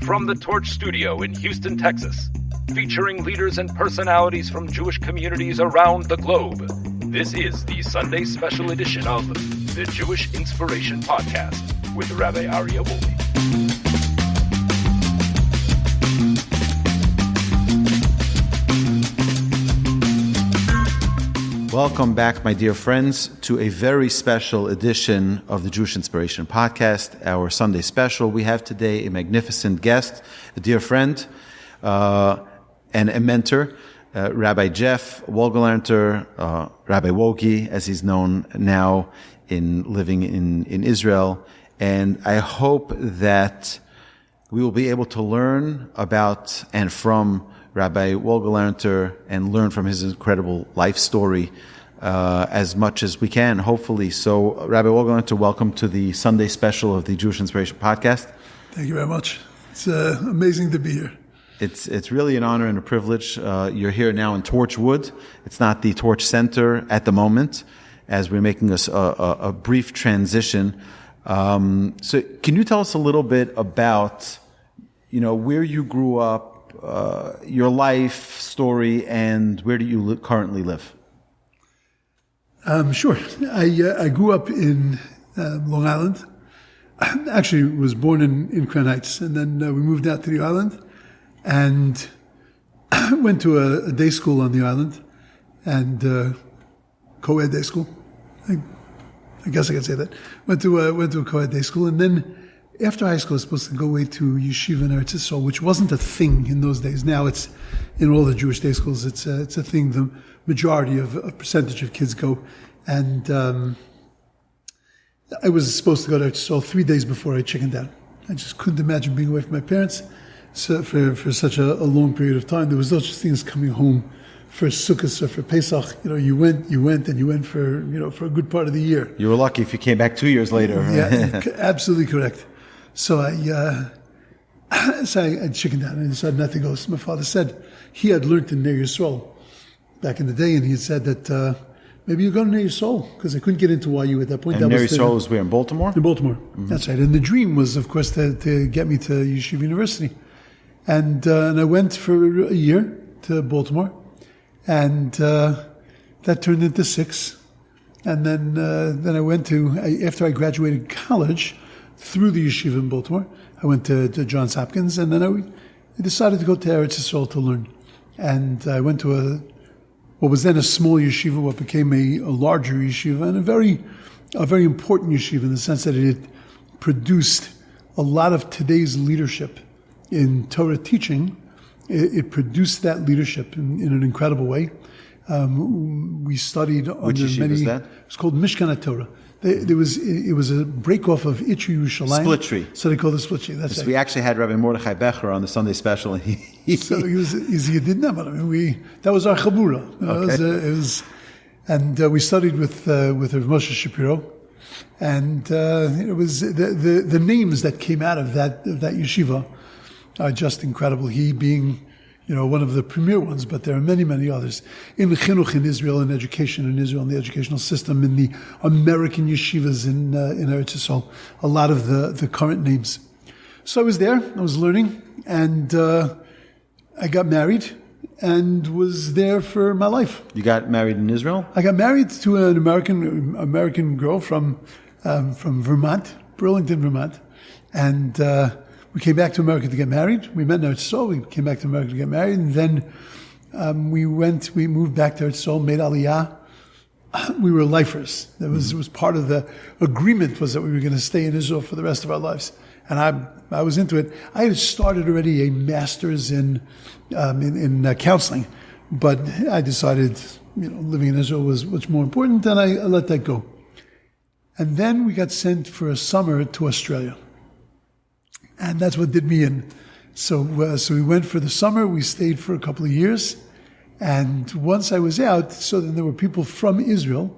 From the Torch Studio in Houston, Texas, featuring leaders and personalities from Jewish communities around the globe, this is the Sunday special edition of the Jewish Inspiration Podcast with Rabbi Wogi. Welcome back, my dear friends, to a very special edition of the Jewish Inspiration Podcast, our Sunday special. We have today a magnificent guest, a dear friend, and a mentor, Rabbi Jeff Wohlgelernter, Rabbi Wogi, as he's known now, living in Israel. And I hope that we will be able to learn about and from Rabbi Wohlgelernter and learn from his incredible life story as much as we can, hopefully. So, Rabbi Wohlgelernter, welcome to the Sunday special of the Jewish Inspiration Podcast. Thank you very much. It's amazing to be here. It's really an honor and a privilege. You're here now in Torchwood. It's not the Torch Center at the moment, as we're making a brief transition. So, can you tell us a little bit about, where you grew up, your life story, and where do you currently live? Sure. I grew up in Long Island. I actually was born in Crown Heights, and then we moved out to the island and went to a day school on the island, and co-ed day school. I guess I could say that. Went to a co-ed day school, and then after high school, I was supposed to go away to Yeshiva in Eretz Yisrael, which wasn't a thing in those days. Now it's in all the Jewish day schools. It's a thing. The majority of a percentage of kids go, and I was supposed to go to Eretz Yisrael 3 days before I chickened out. I just couldn't imagine being away from my parents for such a long period of time. There was no such thing as coming home for Sukkot or for Pesach. You went for a good part of the year. You were lucky if you came back 2 years later. Yeah, absolutely correct. So I chickened out and I decided not to go. So my father said he had learned in Ner Yisrael back in the day, and he had said that maybe you go to Ner Yisrael, because I couldn't get into YU at that point. And Ner Yisrael was where, in Baltimore? In Baltimore, That's right. And the dream was, of course, to get me to Yeshiva University. And I went for a year to Baltimore, and that turned into 6. And then I went after I graduated college, through the yeshiva in Baltimore, I went to Johns Hopkins, and then I decided to go to Eretz Yisrael to learn. And I went to what was then a small yeshiva, what became a larger yeshiva, and a very important yeshiva in the sense that it produced a lot of today's leadership in Torah teaching. It produced that leadership in an incredible way. We studied Which under yeshiva many. is that? It's called Mishkan HaTorah. It was a break off of Itri Yerushalayim. Split tree. So they call it split tree. That's yes, right. We actually had Rabbi Mordechai Becher on the Sunday special, and So he's a Yidin, but I mean, that was our chabura. And we studied with Rav Moshe Shapiro, and it was the names that came out of that yeshiva are just incredible. He being one of the premier ones, but there are many, many others. In the chinuch in Israel, in education in Israel, in the educational system, in the American yeshivas in Eretz Yisrael, a lot of the current names. So I was there, I was learning, and I got married and was there for my life. You got married in Israel? I got married to an American girl from Vermont, Burlington, Vermont, and we came back to America to get married. We met in Eretz Yisrael. We came back to America to get married. And then we moved back to Eretz Yisrael, made Aliyah. We were lifers. It was part of the agreement was that we were going to stay in Israel for the rest of our lives. And I was into it. I had started already a master's in counseling, but I decided, living in Israel was much more important, and I let that go. And then we got sent for a summer to Australia. And that's what did me in. So we went for the summer. We stayed for a couple of years. And once I was out, so then there were people from Israel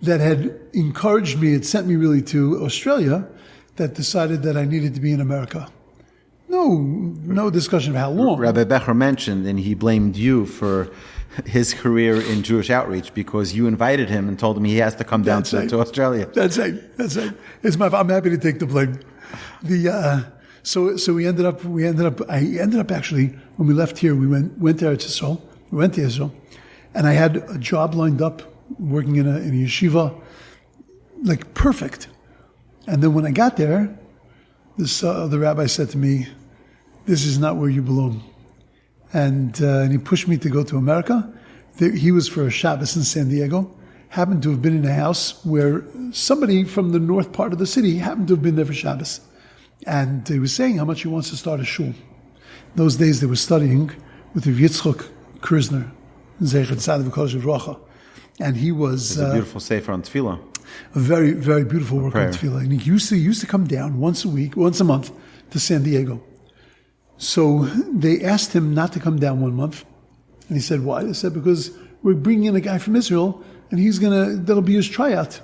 that had encouraged me, had sent me really to Australia, that decided that I needed to be in America. No discussion of how long. Rabbi Becher mentioned, and he blamed you for his career in Jewish outreach because you invited him and told him he has to come down to Australia. That's right. I'm happy to take the blame. So I ended up actually, when we left here, we went to Eretz Yisrael. We went to Israel, and I had a job lined up working in a yeshiva, like perfect. And then when I got there, the rabbi said to me, "This is not where you belong." And he pushed me to go to America. He was for a Shabbos in San Diego. Happened to have been in a house where somebody from the north part of the city happened to have been there for Shabbos. And he was saying how much he wants to start a shul. In those days they were studying with Rav Yitzchok Kirzner, Zecher Tzaddik Kosher Rocha. And he was... It's a beautiful sefer on tefillah. A very, very beautiful work on tefillah. And he used to come down once a month to San Diego. So they asked him not to come down 1 month. And he said, why? They said, because we're bringing in a guy from Israel, and that'll be his tryout.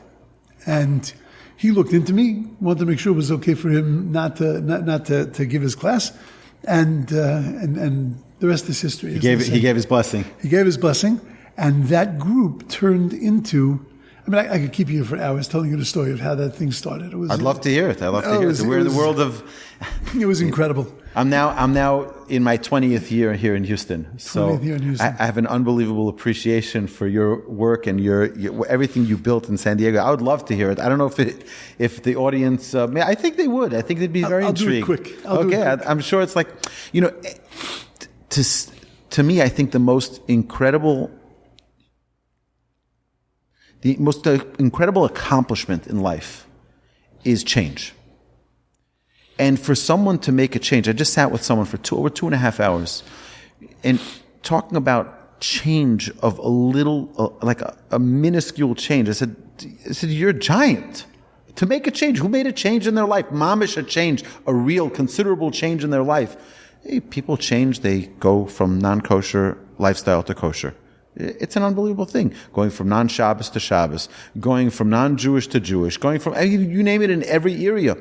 And he looked into me, wanted to make sure it was okay for him not to give his class, and the rest is history. He gave his blessing. He gave his blessing, and that group turned into. I mean, I could keep you for hours telling you the story of how that thing started. I'd love to hear it. We're in the world of. It was incredible. I'm now in my 20th year here in Houston. So I have an unbelievable appreciation for your work and your everything you built in San Diego. I would love to hear it. I don't know if the audience, I think they would. I think they'd be very intrigued. Do it quick. I'm sure it's like, to me, I think the most incredible accomplishment in life is change. And for someone to make a change, I just sat with someone for over 2.5 hours and talking about change of a little, like a minuscule change. I said, you're a giant. To make a change, who made a change in their life? Mamish, a change, a real, considerable change in their life. Hey, people change, they go from non-kosher lifestyle to kosher. It's an unbelievable thing. Going from non-Shabbos to Shabbos, going from non-Jewish to Jewish, going from, you name it, in every area.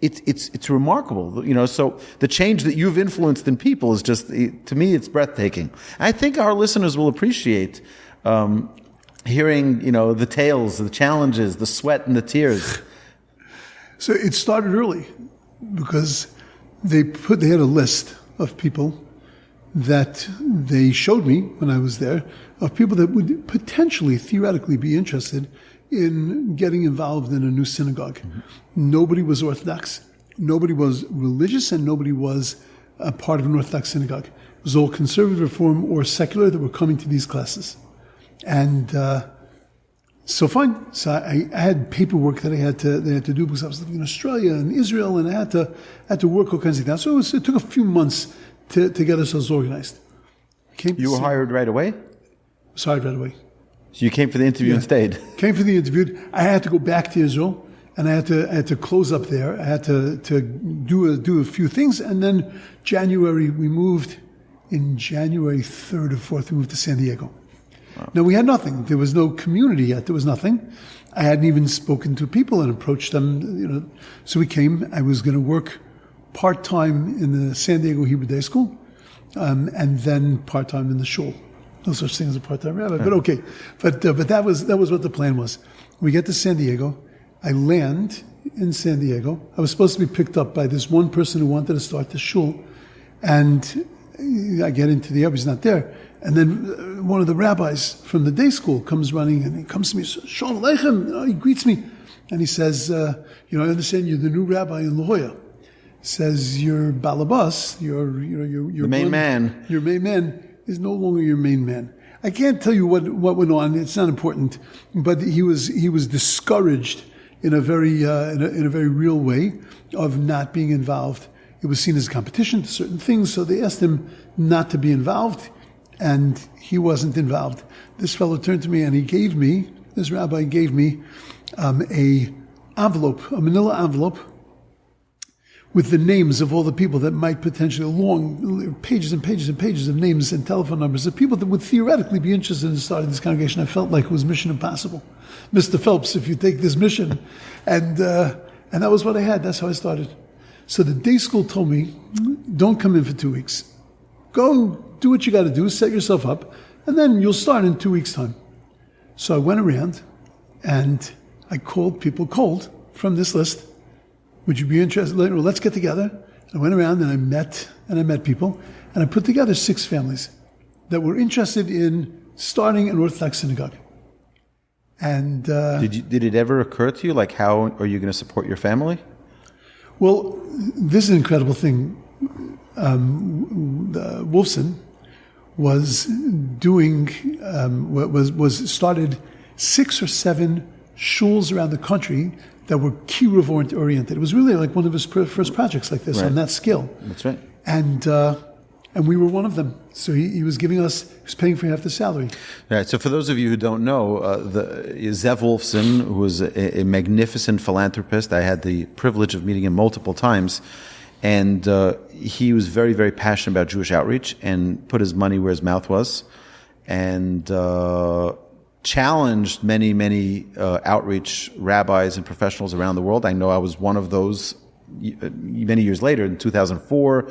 It's remarkable, so the change that you've influenced in people is just, to me, it's breathtaking. I think our listeners will appreciate hearing, the tales, the challenges, the sweat and the tears. So it started early because they had a list of people that they showed me when I was there, of people that would potentially, theoretically be interested in getting involved in a new synagogue. Mm-hmm. Nobody was Orthodox. Nobody was religious, and nobody was a part of an Orthodox synagogue. It was all conservative, reform, or secular that were coming to these classes. And so fine. So I had paperwork that I had to do because I was living in Australia and Israel, and I had to work all kinds of things. So it took a few months to get ourselves organized. You were hired right away? I was hired right away. So you came for the interview and stayed? Came for the interview. I had to go back to Israel, and I had to close up there. I had to do a few things, and then January, we moved. In January 3rd or 4th, we moved to San Diego. Wow. Now, we had nothing. There was no community yet. There was nothing. I hadn't even spoken to people and approached them. So we came. I was going to work part-time in the San Diego Hebrew Day School, and then part-time in the shul. No such thing as a part-time rabbi, but okay. But that was what the plan was. We get to San Diego. I land in San Diego. I was supposed to be picked up by this one person who wanted to start the shul, and I get into the airport. He's not there. And then one of the rabbis from the day school comes running, and he comes to me, Shalom Aleichem. He greets me, and he says, I understand you're the new rabbi in La Jolla. Says your balabas, your main man. Your main man is no longer your main man. I can't tell you what went on. It's not important. But he was discouraged in a very real way of not being involved. It was seen as a competition to certain things, so they asked him not to be involved, and he wasn't involved. This fellow turned to me and this rabbi gave me a manila envelope with the names of all the people that might potentially, long pages and pages and pages of names and telephone numbers of people that would theoretically be interested in starting this congregation. I felt like it was mission impossible. Mr. Phelps, if you take this mission. And that was what I had. That's how I started. So the day school told me, don't come in for 2 weeks. Go do what you got to do, set yourself up, and then you'll start in 2 weeks' time. So I went around and I called people cold from this list. Would you be interested? Let's get together I went around and I met people, and I put together 6 families that were interested in starting an Orthodox synagogue. And did it ever occur to you, like, how are you going to support your family? Well, this is an incredible thing. Wolfson was doing was started 6 or 7 shuls around the country that were kiruv oriented. It was really like one of his first projects like this on that scale. That's right. And we were one of them. So he was giving us, he was paying for half the salary. All right. So for those of you who don't know, Zev Wolfson, who was a magnificent philanthropist, I had the privilege of meeting him multiple times, and he was very, very passionate about Jewish outreach and put his money where his mouth was, and challenged many, many outreach rabbis and professionals around the world. I know I was one of those many years later in 2004.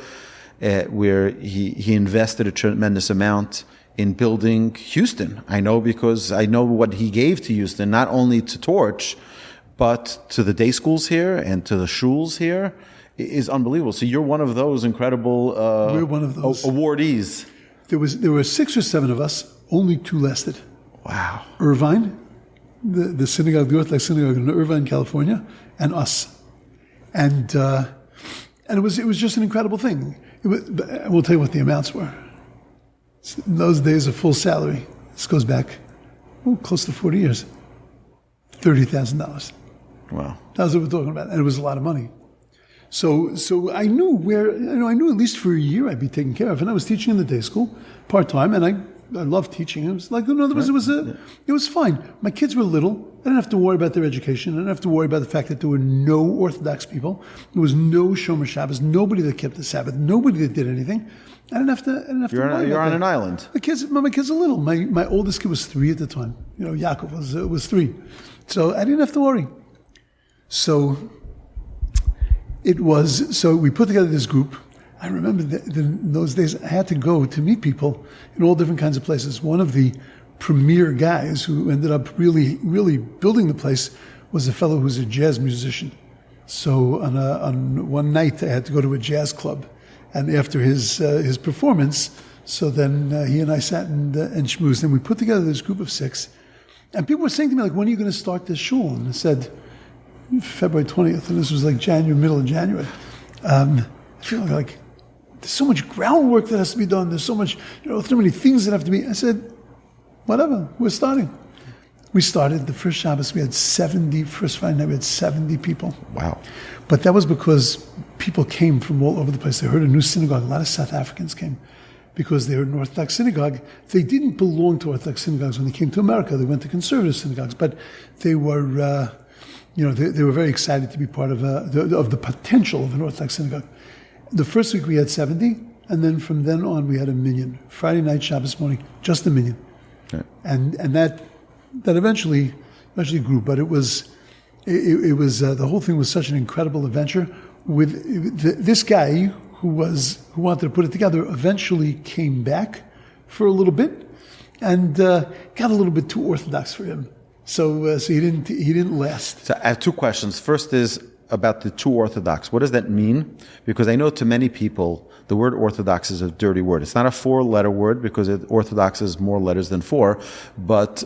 Where he invested a tremendous amount in building Houston. I know because I know what he gave to Houston, not only to Torch, but to the day schools here and to the shuls here, is unbelievable. So you're one of those incredible We're one of those awardees. There were 6 or 7 of us. Only 2 lasted. Wow. Irvine, the synagogue, the Orthodox synagogue in Irvine, California, and us. And it was just an incredible thing. I will tell you what the amounts were. In those days, a full salary, this goes back close to 40 years, $30,000. Wow. That's what we're talking about. And it was a lot of money. So I knew I knew at least for a year I'd be taken care of. And I was teaching in the day school part-time, and I loved teaching. It was like, in other words, it was fine. My kids were little. I didn't have to worry about their education. I didn't have to worry about the fact that there were no Orthodox people. There was no Shomer Shabbos, nobody that kept the Sabbath, nobody that did anything. I didn't have to worry about that. You're on an island. My kids are little. My oldest kid was 3 at the time. Yaakov was 3. So I didn't have to worry. So we put together this group. I remember that in those days I had to go to meet people in all different kinds of places. One of the premier guys who ended up really, really building the place was a fellow who's a jazz musician. So on one night I had to go to a jazz club, and after his performance, so then he and I sat and schmoozed, and we put together this group of 6. And people were saying to me, like, when are you going to start this shul? And I said, February 20th, and this was like middle of January. I feel like there's so much groundwork that has to be done. There's so much, so many things that have to be. I said, whatever, we're starting. We started the first Shabbos. We had first Friday night, we had 70 people. Wow. But that was because people came from all over the place. They heard a new synagogue. A lot of South Africans came because they heard an Orthodox synagogue. They didn't belong to Orthodox synagogues when they came to America. They went to conservative synagogues, but they were, they were very excited to be part of the potential of an Orthodox synagogue. The first week we had 70, and then from then on we had 1 million. Friday night, Shabbos morning, just 1 million. Okay. And that eventually grew, but it was the whole thing was such an incredible adventure. With this guy who wanted to put it together, eventually came back for a little bit, and got a little bit too Orthodox for him. So he didn't last. So I have 2 questions. First is about the too Orthodox. What does that mean? Because I know to many people, the word Orthodox is a dirty word. It's not a 4-letter word because Orthodox is more letters than 4. But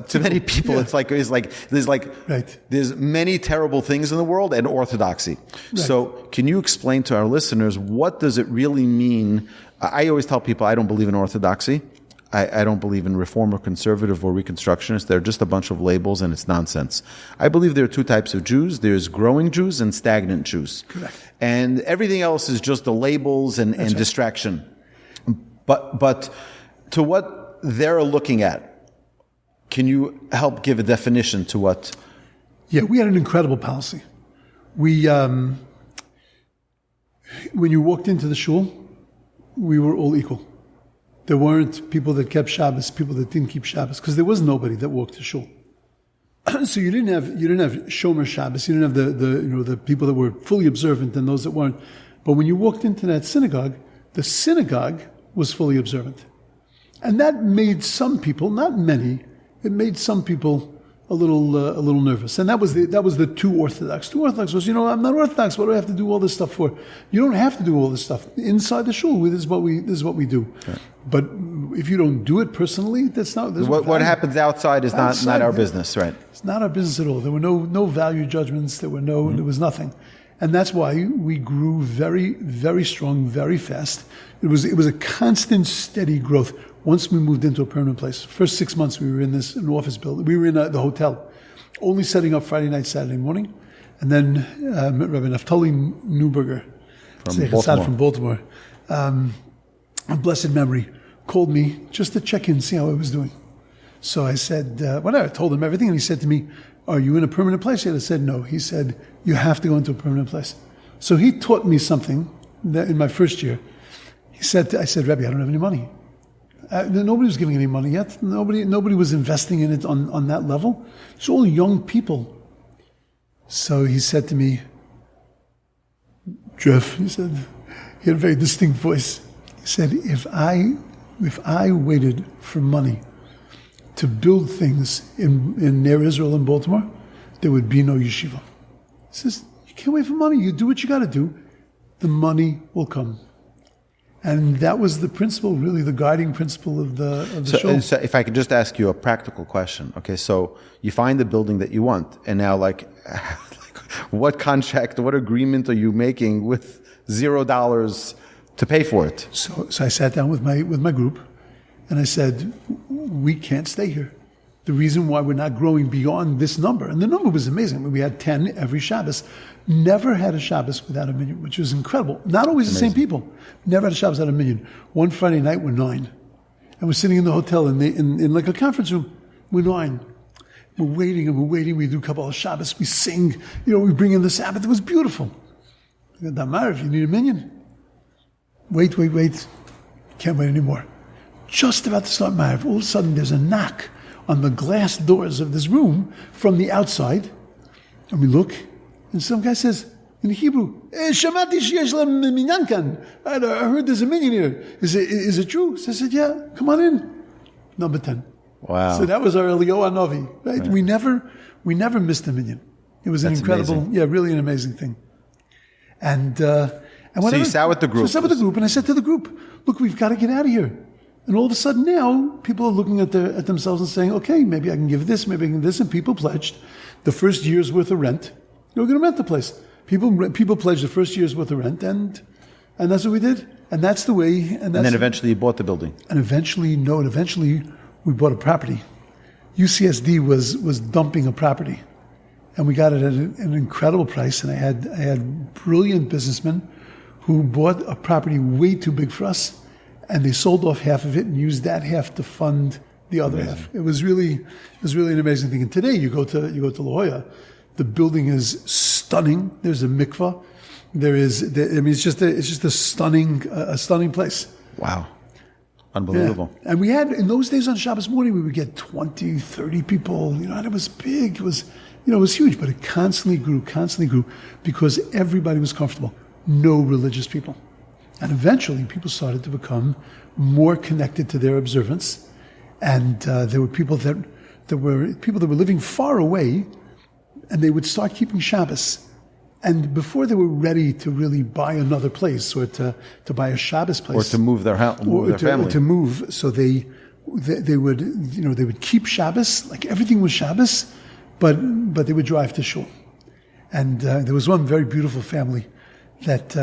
to many people, it's like there's many terrible things in the world and orthodoxy. Right. So can you explain to our listeners, what does it really mean? I always tell people I don't believe in orthodoxy. I don't believe in reform or conservative or reconstructionist. They're just a bunch of labels and it's nonsense. I believe there are 2 types of Jews. There's growing Jews and stagnant Jews. Correct. And everything else is just the labels and right. distraction. But to what they're looking at, can you help give a definition to what? Yeah, we had an incredible policy. We, when you walked into the shul, we were all equal. There weren't people that kept Shabbos, people that didn't keep Shabbos, because there was nobody that walked to shul. So you didn't have Shomer Shabbos. You didn't have the people that were fully observant and those that weren't. But when you walked into that synagogue, the synagogue was fully observant, and that made some people, not many, it made some people a little nervous. And that was the too orthodox. Too orthodox was, I'm not orthodox. What do I have to do all this stuff for? You don't have to do all this stuff inside the shul. This is what we do. Right. But if you don't do it personally, that's not. What happens outside is not our business, right? It's not our business at all. There were no value judgments. There was nothing. And that's why we grew very, very strong, very fast. It was a constant, steady growth. Once we moved into a permanent place, first 6 months we were in an office building. We were in the hotel, only setting up Friday night, Saturday morning. And then Rabbi Naftali Neuberger from Baltimore, a blessed memory, called me just to check in, see how I was doing. So I said, whatever, I told him everything. And he said to me, are you in a permanent place yet? I said, no. He said, you have to go into a permanent place. So he taught me something that in my first year. I said, Rabbi, I don't have any money. Nobody was giving any money yet. Nobody was investing in it on that level. It's all young people. So he said to me, Jeff, he said, he had a very distinct voice. He said, if I waited for money to build things in near Israel and Baltimore, there would be no yeshiva. He says, you can't wait for money. You do what you got to do. The money will come. And that was the principle, really the guiding principle of the show. So if I could just ask you a practical question. Okay, so you find the building that you want, and now what contract, what agreement are you making with $0 to pay for it? So I sat down with my group, and I said, we can't stay here. The reason why we're not growing beyond this number, and the number was amazing. I mean, we had 10 every Shabbos. Never had a Shabbos without a million, which was incredible. Not always the same people. Never had a Shabbos without a million. One Friday night, we're 9. And we're sitting in the hotel in like a conference room. We're 9. We're waiting. We do a couple of Shabbos. We sing. We bring in the Sabbath. It was beautiful. Damar, if you need a million. Wait. Can't wait anymore. Just about to start Ma'ariv, all of a sudden there's a knock on the glass doors of this room from the outside. And we look, and some guy says, in Hebrew, Shamati sheyesh minyan kan. I heard there's a million here. Is it true? So I said, yeah, come on in. Number 10. Wow. So that was our Eliyahu Hanavi, right? Yeah. We never missed a million. It was an incredible, amazing. Really an amazing thing. And so you sat with the group. So I sat with the group, and I said to the group, look, we've got to get out of here. And all of a sudden now, people are looking at themselves and saying, okay, maybe I can give this, maybe I can give this. And people pledged the first year's worth of rent. We're going to rent the place. People pledged the first year's worth of rent, and that's what we did. And that's the way. And then eventually you bought the building. And eventually we bought a property. UCSD was dumping a property. And we got it at an incredible price. And I had brilliant businessmen who bought a property way too big for us. And they sold off half of it and used that half to fund the other half. It was really an amazing thing. And today you go to La Jolla, the building is stunning. There's a mikvah. It's just a stunning place. Wow. Unbelievable. Yeah. And we had, in those days on Shabbos morning, we would get 20, 30 people, and it was big. It was huge, but it constantly grew because everybody was comfortable. No religious people. And eventually, people started to become more connected to their observance, and there were people that were living far away, and they would start keeping Shabbos. And before they were ready to really buy another place or to buy a Shabbos place, or to move their house, family, to move, so they would keep Shabbos, like everything was Shabbos, but they would drive to shul. And there was one very beautiful family that.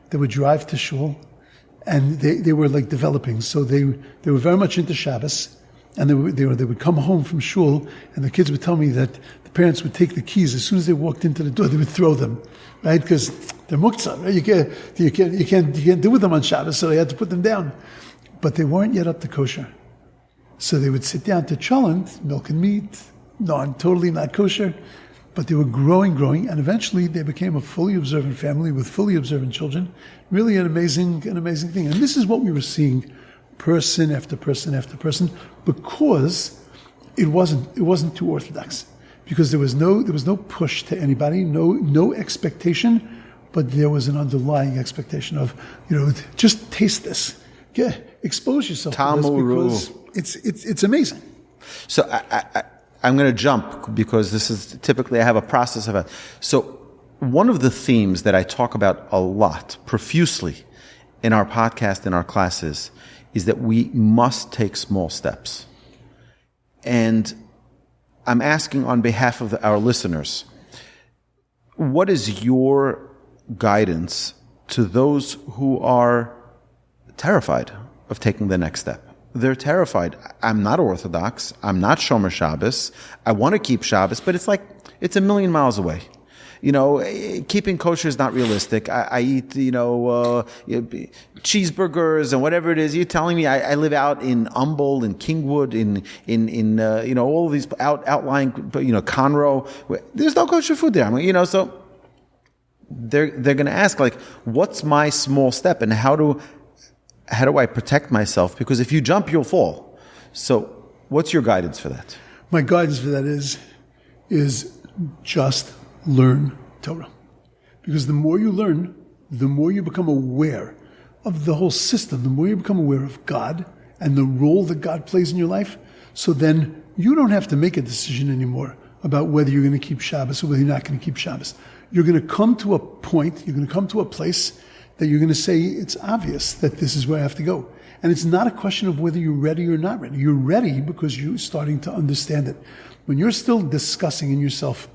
They would drive to shul, and they were like developing. So they were very much into Shabbos, and they would come home from shul, and the kids would tell me that the parents would take the keys as soon as they walked into the door. They would throw them, right? Because they're muktzah, right? You can't do with them on Shabbos, so they had to put them down. But they weren't yet up to kosher, so they would sit down to cholent, milk and meat, totally not kosher. But they were growing, and eventually they became a fully observant family with fully observant children. Really an amazing thing. And this is what we were seeing, person after person after person, because it wasn't too orthodox. Because there was no push to anybody, no expectation, but there was an underlying expectation of, just taste this, expose yourself to this because it's amazing. So I'm going to jump because this is typically I have a process of it. So one of the themes that I talk about a lot, profusely, in our podcast, in our classes, is that we must take small steps. And I'm asking on behalf of our listeners, what is your guidance to those who are terrified of taking the next step? They're terrified. I'm not Orthodox. I'm not Shomer Shabbos. I want to keep Shabbos, but it's a million miles away. Keeping kosher is not realistic. I eat, cheeseburgers and whatever it is. You're telling me I live out in Humboldt, in Kingwood, in all these outlying, Conroe. There's no kosher food there. So they're going to ask, what's my small step, and how do I protect myself? Because if you jump, you'll fall. So what's your guidance for that? My guidance for that is just learn Torah. Because the more you learn, the more you become aware of the whole system, the more you become aware of God and the role that God plays in your life. So then you don't have to make a decision anymore about whether you're going to keep Shabbos or whether you're not going to keep Shabbos. You're going to come to a point, you're going to come to a place that you're going to say, it's obvious that this is where I have to go. And it's not a question of whether you're ready or not ready. You're ready because you're starting to understand it. When you're still discussing in yourself,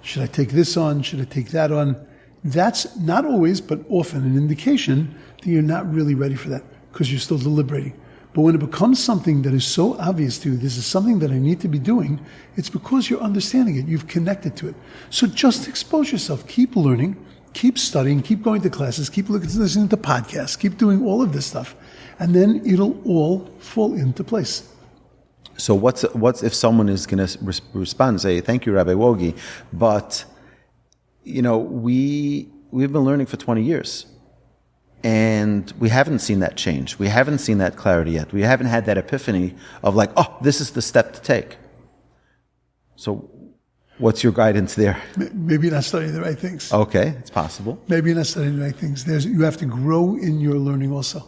should I take this on? Should I take that on? That's not always, but often an indication that you're not really ready for that because you're still deliberating. But when it becomes something that is so obvious to you, this is something that I need to be doing, it's because you're understanding it. You've connected to it. So just expose yourself. Keep learning. Keep studying. Keep going to classes. Keep listening to podcasts. Keep doing all of this stuff. And then it'll all fall into place. So what's if someone is going to respond and say, thank you, Rabbi Wogi, but, we've been learning for 20 years, and we haven't seen that change. We haven't seen that clarity yet. We haven't had that epiphany of this is the step to take. So what's your guidance there? Maybe you're not studying the right things. Okay, it's possible. Maybe you're not studying the right things. You have to grow in your learning also.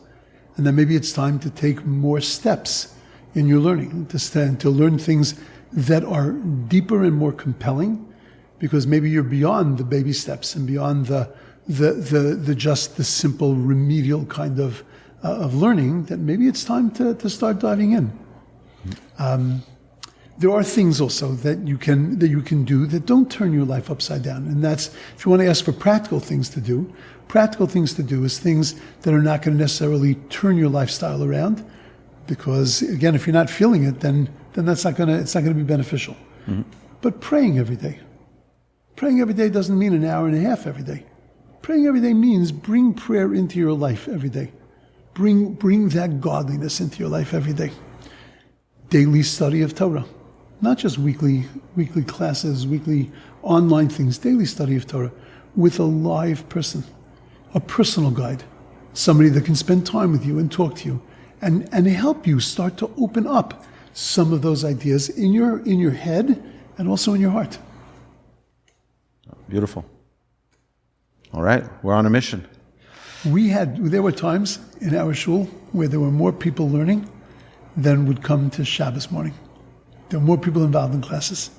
And then maybe it's time to take more steps in your learning, to learn things that are deeper and more compelling, because maybe you're beyond the baby steps and beyond the just the simple remedial kind of learning, that maybe it's time to start diving in. There are things also that you can do that don't turn your life upside down, and that's, if you want to ask for practical things to do is things that are not going to necessarily turn your lifestyle around. Because again, if you're not feeling it, then it's not going to be beneficial. Mm-hmm. But praying every day doesn't mean an hour and a half every day. Praying every day means bring prayer into your life every day. Bring that godliness into your life every day. Daily study of Torah, not just weekly classes, weekly online things. Daily study of Torah with a live person, a personal guide, somebody that can spend time with you and talk to you. And help you start to open up some of those ideas in your head and also in your heart. Beautiful. All right, we're on a mission. There were times in our shul where there were more people learning than would come to Shabbos morning. There were more people involved in classes.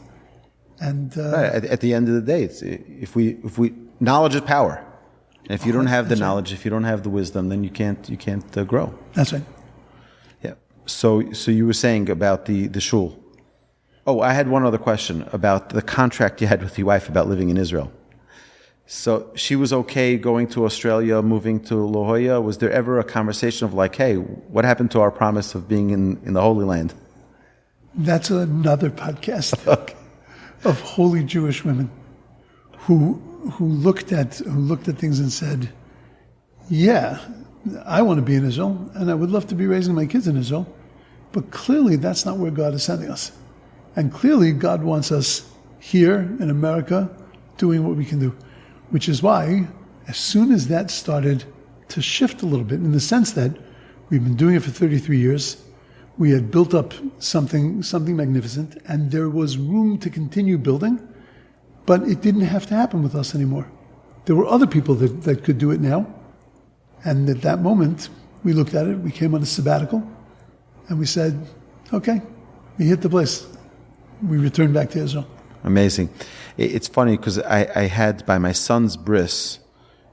And right. At the end of the day, if we knowledge is power. And if you don't have the knowledge, if you don't have the wisdom, then you can't grow. That's right. Yeah. So you were saying about the shul. Oh, I had one other question about the contract you had with your wife about living in Israel. So she was okay going to Australia, moving to La Jolla. Was there ever a conversation of hey, what happened to our promise of being in the Holy Land? That's another podcast of holy Jewish women who looked at things and said, yeah, I want to be in Israel, and I would love to be raising my kids in Israel, but clearly that's not where God is sending us. And clearly God wants us here in America doing what we can do, which is why as soon as that started to shift a little bit, in the sense that we've been doing it for 33 years, we had built up something magnificent, and there was room to continue building, but it didn't have to happen with us anymore. There were other people that could do it now. And at that moment, we looked at it, we came on a sabbatical, and we said, okay, we hit the place. we returned back to Israel. Amazing. It's funny because I had by my son's bris,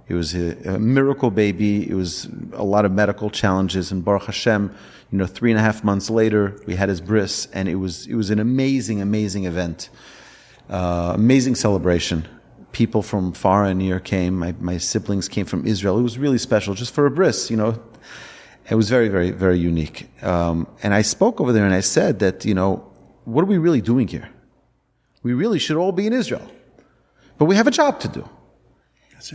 it was a miracle baby. It was a lot of medical challenges, and Baruch Hashem, 3.5 months later, we had his bris, and it was an amazing, amazing event, amazing celebration. People from far and near came. My siblings came from Israel. It was really special, just for a bris, It was very, very, very unique. And I spoke over there, and I said that, what are we really doing here? We really should all be in Israel, but we have a job to do.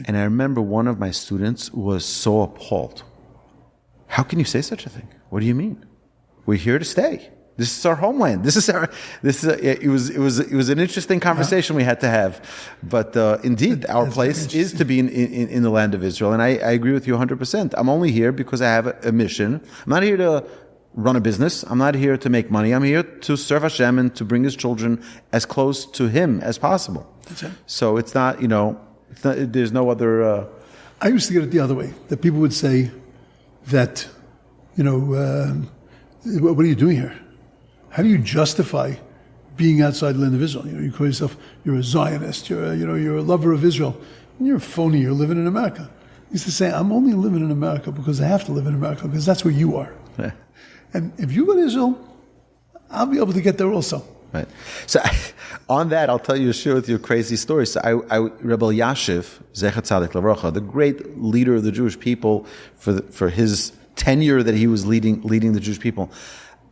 And I remember one of my students was so appalled. How can you say such a thing? What do you mean? We're here to stay. This is our homeland. It was an interesting conversation we had to have. But indeed, our place is to be in the land of Israel. And I agree with you 100%. I'm only here because I have a mission. I'm not here to run a business. I'm not here to make money. I'm here to serve Hashem and to bring His children as close to Him as possible. That's it. So it's not, there's no other... I used to get it the other way, that people would say that, what are you doing here? How do you justify being outside the land of Israel? You call yourself, you're a Zionist, you're a lover of Israel. And you're a phony, you're living in America. I used to say, I'm only living in America because I have to live in America, because that's where you are. Yeah. And if you go to Israel, I'll be able to get there also. Right. So on that, I'll share with you a crazy story. So Rabbi Yashiv, Zecher Tzadik Levracha, the great leader of the Jewish people for his tenure that he was leading the Jewish people,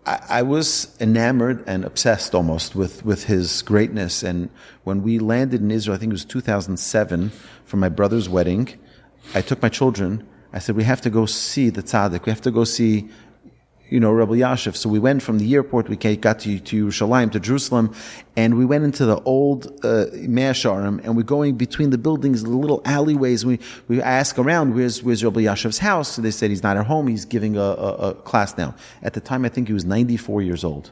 I was enamored and obsessed almost with his greatness. And when we landed in Israel, I think it was 2007, for my brother's wedding, I took my children. I said, we have to go see the tzaddik. We have to go see Rabbi Yashiv. So we went from the airport, we got to Yerushalayim, to Jerusalem, and we went into the old Mea Shearim, and we're going between the buildings, the little alleyways. We ask around, where's Rabbi Yashiv's house? So they said he's not at home, he's giving a class now. At the time, I think he was 94 years old.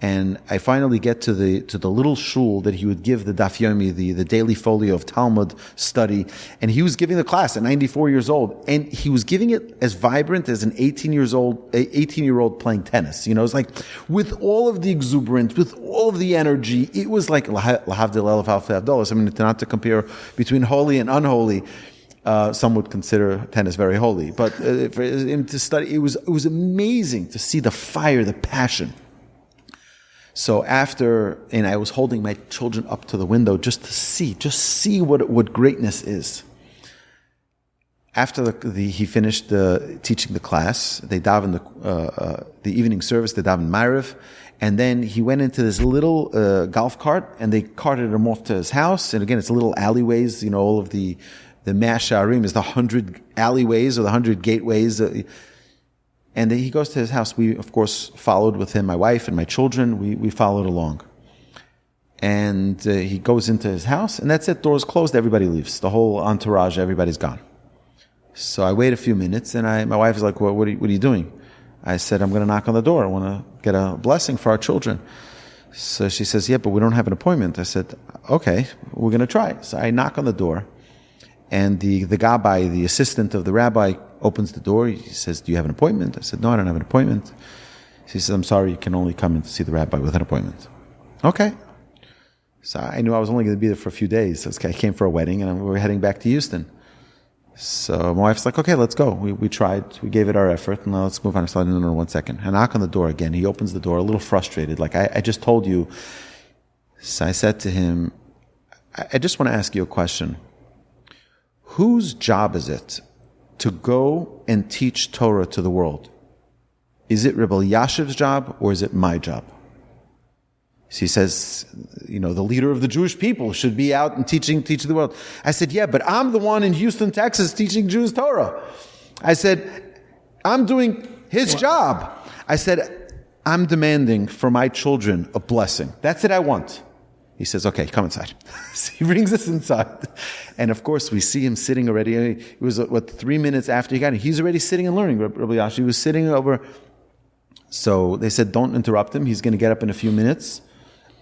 And I finally get to the little shul that he would give the Daf Yomi, the daily folio of Talmud study, and he was giving the class at 94 years old, and he was giving it as vibrant as an 18-year-old playing tennis. It's like with all of the exuberance, with all of the energy. It was like lahavdil elef alfei havdalos. I mean, not to compare between holy and unholy. Some would consider tennis very holy, but for him to study, it was amazing to see the fire, the passion. So and I was holding my children up to the window just to see what greatness is. After he finished teaching the class, they davened the evening service, they davened Ma'ariv, and then he went into this little golf cart, and they carted him off to his house. And again, it's little alleyways, all of the Mea Shearim is the 100 alleyways or the 100 gateways. And then he goes to his house. We, of course, followed with him, my wife and my children. We followed along. And he goes into his house, and that's it. Doors closed, everybody leaves. The whole entourage, everybody's gone. So I wait a few minutes, and my wife is like, what are you doing? I said, I'm going to knock on the door. I want to get a blessing for our children. So she says, yeah, but we don't have an appointment. I said, okay, we're going to try. So I knock on the door, and the gabbai, the assistant of the rabbi, opens the door. He says, do you have an appointment? I said, no, I don't have an appointment. She says, I'm sorry, you can only come in to see the rabbi with an appointment. Okay. So I knew I was only going to be there for a few days. So I came for a wedding, and we were heading back to Houston. So my wife's like, okay, let's go. We tried. We gave it our effort, and now let's move on. I said, no, 1 second. I knock on the door again. He opens the door, a little frustrated, like, I just told you. So I said to him, I just want to ask you a question. Whose job is it to go and teach Torah to the world? Is it Rabbi Yashiv's job, or is it my job? He says, the leader of the Jewish people should be out and teaching the world. I said, yeah, but I'm the one in Houston, Texas, teaching Jews Torah. I said, I'm doing his job. I said, I'm demanding for my children a blessing. That's it I want. He says, okay, come inside. So he brings us inside. And of course, we see him sitting already. It was, 3 minutes after he got in. He's already sitting and learning, Rabbi Yashiv. He was sitting over. So they said, don't interrupt him. He's going to get up in a few minutes.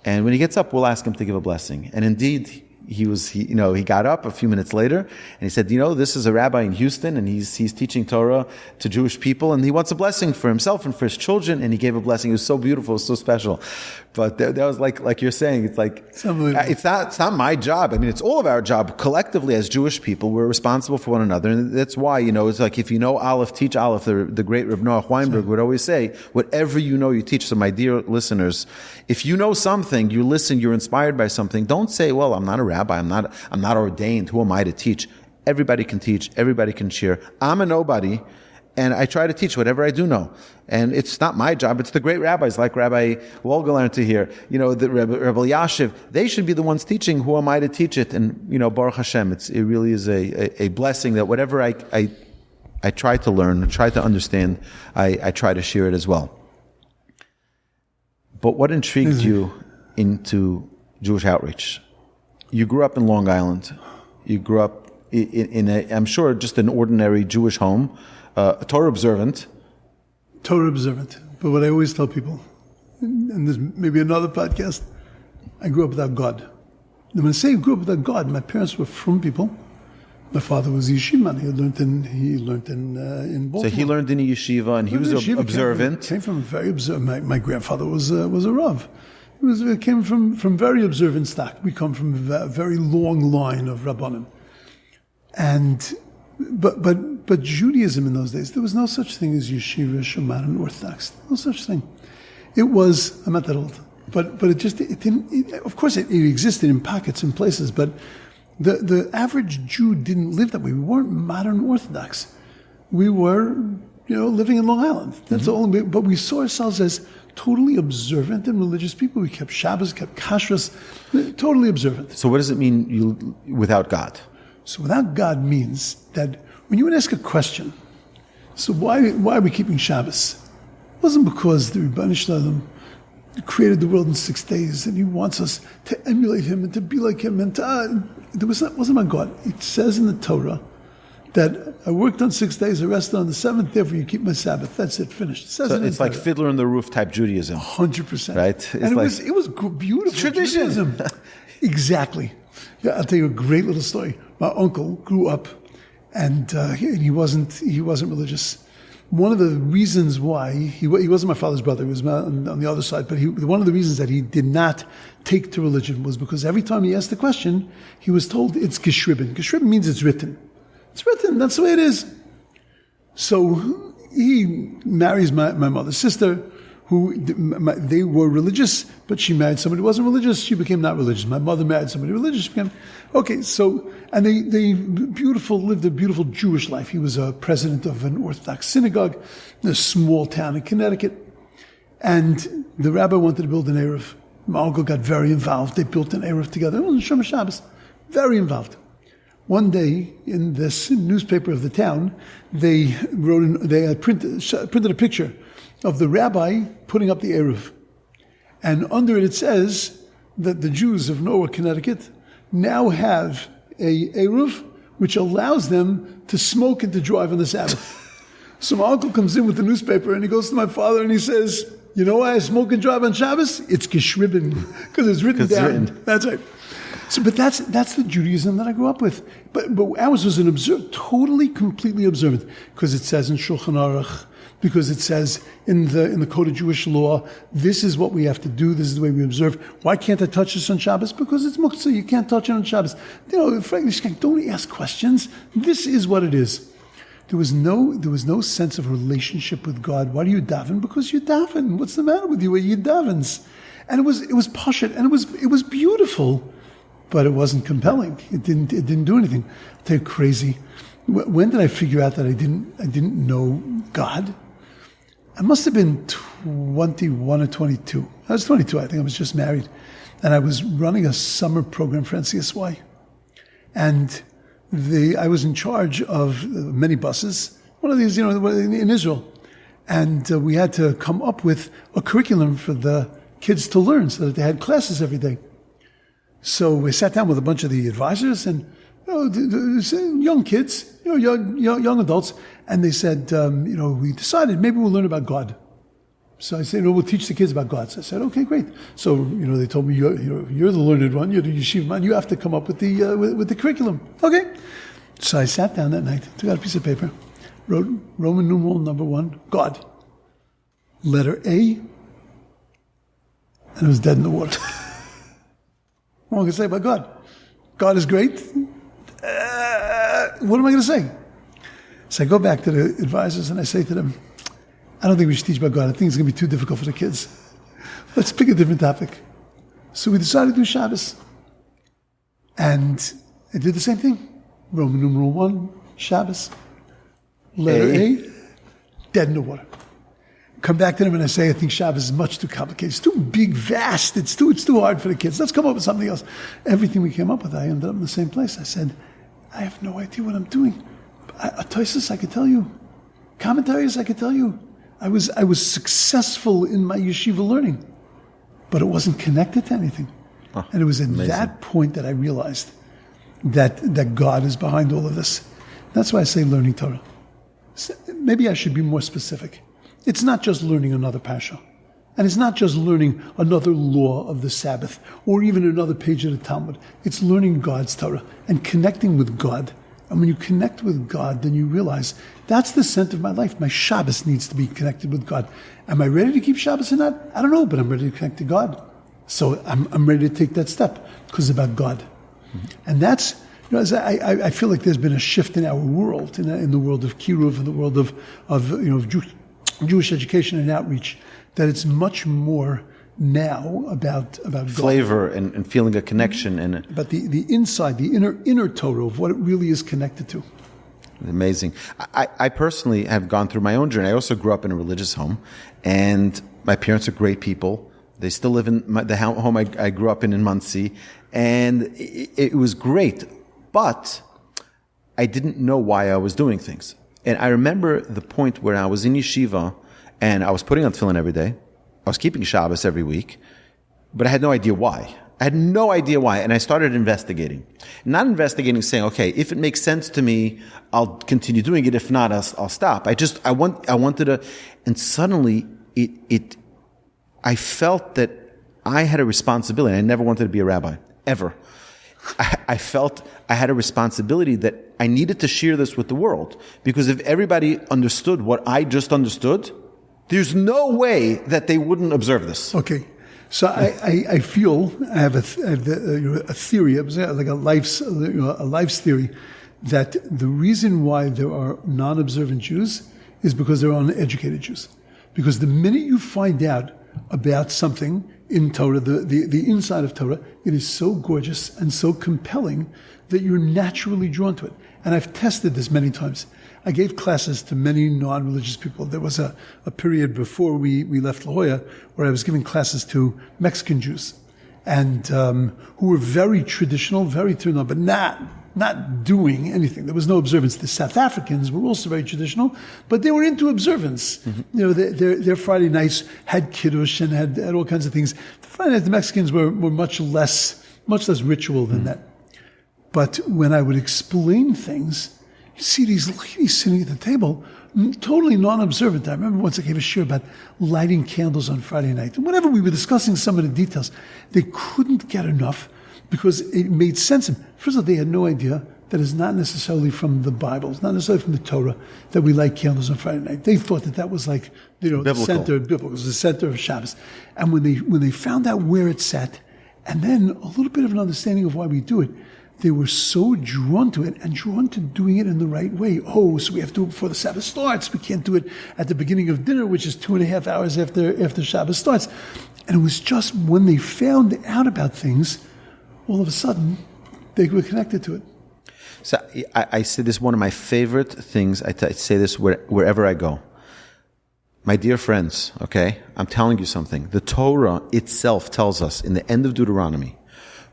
And when he gets up, we'll ask him to give a blessing. And indeed, he got up a few minutes later and he said, this is a rabbi in Houston and he's teaching Torah to Jewish people and he wants a blessing for himself and for his children, and he gave a blessing. It was so beautiful, it was so special. But that was like you're saying, it's like, it's not my job. I mean, it's all of our job. Collectively as Jewish people, we're responsible for one another. And that's why, it's like, if you know Aleph, teach Aleph. The great Reb Noach Weinberg would always say, whatever you know, you teach. So my dear listeners, if you know something, you listen, you're inspired by something, don't say, well, I'm not a rabbi, I'm not ordained, who am I to teach? Everybody can teach, everybody can share. I'm a nobody, and I try to teach whatever I do know. And it's not my job, it's the great rabbis like Rabbi Wohlgelernter here, the Rabbi Yashiv. They should be the ones teaching. Who am I to teach it? And, Baruch Hashem, it really is a blessing that whatever I try to learn, try to understand, I try to share it as well. But what intrigued you into Jewish outreach? You grew up in Long Island. You grew up in I'm sure, just an ordinary Jewish home, Torah observant. But what I always tell people, and there's maybe another podcast, I grew up without God. And when I say I grew up without God, my parents were from people. My father was a yeshiva. He learned in Baltimore. So he learned in a yeshiva, and he was observant. Came from very observant. My grandfather was a Rav. He came from very observant stock. We come from a very long line of Rabbanim. But Judaism in those days, there was no such thing as yeshiva, shaman, and Orthodox. No such thing. It was, I'm not that old, but it didn't, of course it existed in pockets and places, but the average Jew didn't live that way. We weren't modern Orthodox. We were, living in Long Island. That's all. But we saw ourselves as totally observant and religious people. We kept Shabbos, kept Kashrus, totally observant. So what does it mean without God? So without God means that when you would ask a question, so why are we keeping Shabbos? It wasn't because the Rebbeinu Shalom created the world in 6 days and he wants us to emulate him and to be like him. And it wasn't about God. It says in the Torah that I worked on 6 days, I rested on the seventh, therefore you keep my Sabbath. That's it, finished. It says it's like Fiddler on the Roof type Judaism. 100%. Right? It was beautiful. Tradition. Judaism. Exactly. Yeah, I'll tell you a great little story. My uncle grew up and he wasn't religious. One of the reasons why, he wasn't my father's brother, he was on the other side, but one of the reasons that he did not take to religion was because every time he asked the question, he was told it's geschrieben. Geschrieben means it's written. It's written, that's the way it is. So he marries my mother's sister, they were religious, but she married somebody who wasn't religious, she became not religious. My mother married somebody religious, she became, okay, so, and they lived a beautiful Jewish life. He was a president of an Orthodox synagogue in a small town in Connecticut. And the rabbi wanted to build an Erev. My uncle got very involved. They built an Erev together. It wasn't Shomer Shabbos. Very involved. One day, in this newspaper of the town, they printed a picture of the rabbi putting up the Erev. And under it says that the Jews of Norwalk, Connecticut, now have a Erev which allows them to smoke and to drive on the Sabbath. So my uncle comes in with the newspaper and he goes to my father and he says, you know why I smoke and drive on Shabbos? It's geschrieben, because it's written down. That's right. So, but that's the Judaism that I grew up with. But ours was totally, completely observant, because it says in Shulchan Aruch, because it says in the Code of Jewish Law, this is what we have to do, this is the way we observe. Why can't I touch this on Shabbos? Because it's muktzah, you can't touch it on Shabbos. Frankly, don't ask questions. This is what it is. There was no sense of relationship with God. Why do you daven? Because you daven. What's the matter with you? Well, you davens. And it was pashut, and it was beautiful, but it wasn't compelling. It didn't do anything. I'll tell you, crazy. When did I figure out that I didn't know God? I must have been 21 or 22. I was 22, I think. I was just married. And I was running a summer program for NCSY. And I was in charge of many buses, one of these, in Israel. And we had to come up with a curriculum for the kids to learn so that they had classes every day. So we sat down with a bunch of the advisors and young kids, young adults, and they said, we decided maybe we'll learn about God. So I said, we'll teach the kids about God. So I said, okay, great. So, they told me, you're the learned one, you're the yeshiva man, you have to come up with the curriculum. Okay. So I sat down that night, took out a piece of paper, wrote Roman numeral number 1, God. Letter A, and it was dead in the water. What am I going to say about God? God is great. What am I going to say? So I go back to the advisors and I say to them, I don't think we should teach about God. I think it's going to be too difficult for the kids. Let's pick a different topic. So we decided to do Shabbos. And I did the same thing. Roman numeral 1, Shabbos. Letter A, dead in the water. Come back to them and I say, I think Shabbos is much too complicated. It's too big, vast. It's too hard for the kids. Let's come up with something else. Everything we came up with, I ended up in the same place. I said, I have no idea what I'm doing. Toisus, I could tell you. Commentaries, I could tell you. I was successful in my yeshiva learning, but it wasn't connected to anything. Oh, and it was at that point that I realized that God is behind all of this. That's why I say learning Torah. Maybe I should be more specific. It's not just learning another parsha. And it's not just learning another law of the Sabbath or even another page of the Talmud. It's learning God's Torah and connecting with God. And when you connect with God, then you realize that's the center of my life. My Shabbos needs to be connected with God. Am I ready to keep Shabbos or not? I don't know, but I'm ready to connect to God. So I'm ready to take that step because it's about God. Mm-hmm. And that's, I feel like there's been a shift in our world, in the world of Kiruv, in the world of Jewish education and outreach, that it's much more now about flavor God. and feeling a connection and about the inside, the inner Torah of what it really is connected to. Amazing. I personally have gone through my own journey. I also grew up in a religious home, and my parents are great people. They still live in the home I grew up in Muncie, and it was great. But I didn't know why I was doing things. And I remember the point where I was in yeshiva, and I was putting on tefillin every day. I was keeping Shabbos every week, but I had no idea why. And I started investigating. Not investigating, saying, okay, if it makes sense to me, I'll continue doing it. If not, I'll stop. I wanted to, and suddenly I felt that I had a responsibility. I never wanted to be a rabbi, ever. I felt I had a responsibility that I needed to share this with the world. Because if everybody understood what I just understood, there's no way that they wouldn't observe this. Okay. So I feel I have a theory, like a life's theory, that the reason why there are non-observant Jews is because there are uneducated Jews. Because the minute you find out about something in Torah, the inside of Torah, it is so gorgeous and so compelling that you're naturally drawn to it. And I've tested this many times. I gave classes to many non-religious people. There was a period before we left La Jolla where I was giving classes to Mexican Jews, and who were very traditional, very turned on, but not doing anything. There was no observance. The South Africans were also very traditional, but they were into observance. Mm-hmm. Their Friday nights had kiddush and had all kinds of things. The Friday nights, the Mexicans were much less ritual than that. But when I would explain things, you see these ladies sitting at the table, totally non-observant. I remember once I gave a shir about lighting candles on Friday night. And whenever we were discussing some of the details, they couldn't get enough because it made sense. First of all, they had no idea that it's not necessarily from the Bible, it's not necessarily from the Torah that we light candles on Friday night. They thought that was like, the center of biblical. It was the center of Shabbos. And when they found out where it sat, and then a little bit of an understanding of why we do it, they were so drawn to it and drawn to doing it in the right way. Oh, so we have to do it before the Sabbath starts. We can't do it at the beginning of dinner, which is 2.5 hours after Shabbos starts. And it was just when they found out about things, all of a sudden, they were connected to it. So I say this is one of my favorite things. I say this wherever I go. My dear friends, okay, I'm telling you something. The Torah itself tells us in the end of Deuteronomy,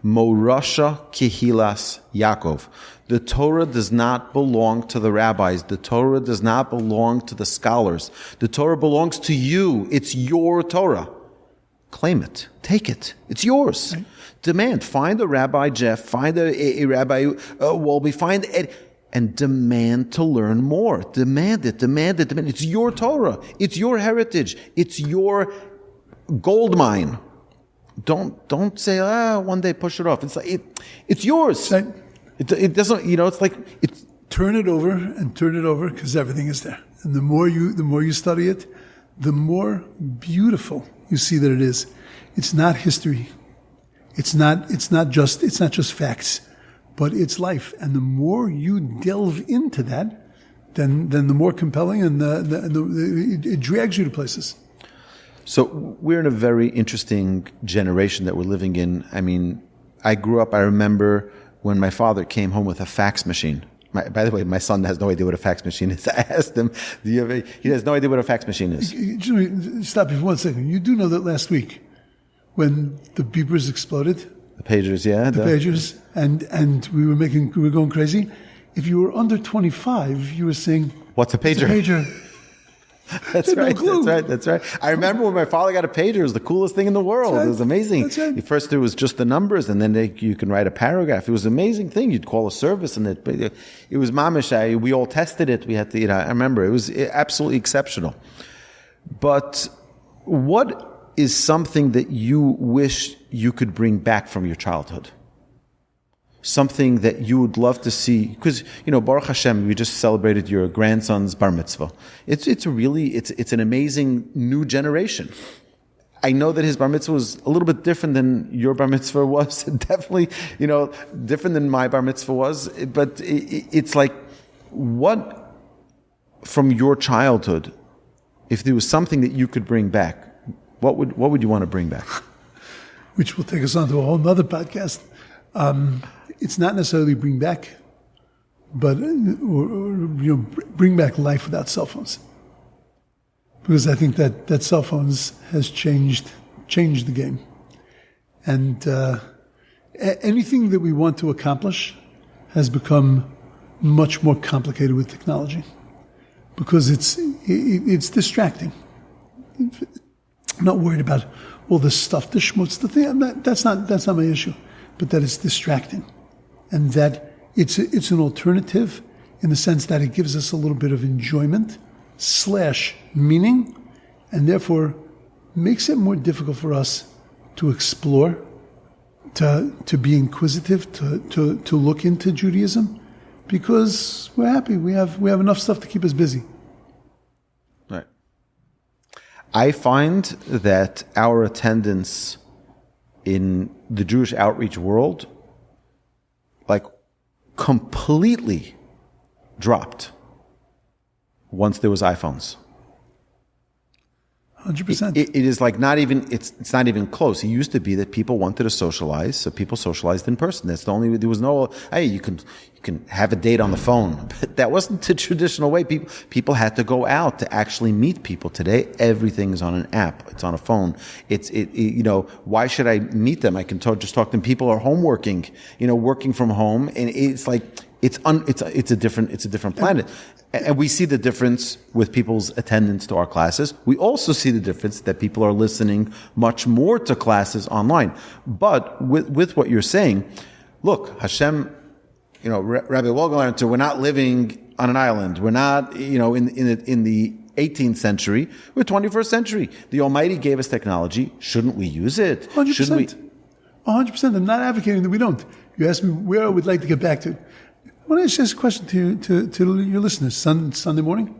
Morasha Kehilas Yaakov. The Torah does not belong to the rabbis. The Torah does not belong to the scholars. The Torah belongs to you. It's your Torah. Claim it. Take it. It's yours. Right. Demand. Find a Rabbi Jeff. Find a Rabbi Wolgi. and demand to learn more. Demand it. It's your Torah. It's your heritage. It's your gold mine. Don't say, one day push it off. It's like, it's yours. Right. It doesn't, it's like, it's. Turn it over, because everything is there. And the more you study it, the more beautiful you see that it is. It's not history. It's not just facts, but it's life. And the more you delve into that, then the more compelling, and it drags you to places. So we're in a very interesting generation that we're living in. I mean, I grew up, I remember when my father came home with a fax machine. By the way, my son has no idea what a fax machine is. I asked him, he has no idea what a fax machine is. Stop you for 1 second. You do know that last week, when the beepers exploded, the pagers, yeah, the pagers, and we were going crazy. If you were under 25, you were saying, "What's a pager?" It's a pager. That's right. No That's right. I remember when my father got a pager. It was the coolest thing in the world. Right. It was amazing. Right. First, it was just the numbers, and then you can write a paragraph. It was an amazing thing. You'd call a service, and it was mamish. We all tested it. We had to. I remember it was absolutely exceptional. But what is something that you wish you could bring back from your childhood? Something that you would love to see, because Baruch Hashem, we just celebrated your grandson's bar mitzvah. It's an amazing new generation. I know that his bar mitzvah was a little bit different than your bar mitzvah was, definitely, different than my bar mitzvah was. But it's like, what from your childhood, if there was something that you could bring back, what would you want to bring back? Which will take us on to a whole nother podcast. It's not necessarily bring back, but bring back life without cell phones, because I think that cell phones has changed the game, and anything that we want to accomplish has become much more complicated with technology, because it's distracting. I'm not worried about all the stuff, the schmutz, the thing. That's not my issue, but that it's distracting. And that it's an alternative in the sense that it gives us a little bit of enjoyment / meaning, and therefore makes it more difficult for us to explore, to be inquisitive, to look into Judaism, because we're happy. We have enough stuff to keep us busy. Right. I find that our attendance in the Jewish outreach world completely dropped once there was iPhones. 100%. It is like it's not even close. It used to be that people wanted to socialize, so people socialized in person. That's the only, there was no, hey, you can have a date on the phone. But that wasn't the traditional way. People had to go out to actually meet people. Today, everything is on an app. It's on a phone. Why should I meet them? I can just talk to them. People are home working, working from home. And it's like, it's a different planet. And we see the difference with people's attendance to our classes. We also see the difference that people are listening much more to classes online. But with what you're saying, look, Hashem, Rabbi Wohlgelernter, we're not living on an island. We're not, in the 18th century. We're 21st century. The Almighty gave us technology. Shouldn't we use it? 100%. Shouldn't we? 100%. I'm not advocating that we don't. You asked me where I would like to get back to. I want to ask this question to your listeners. Sunday morning?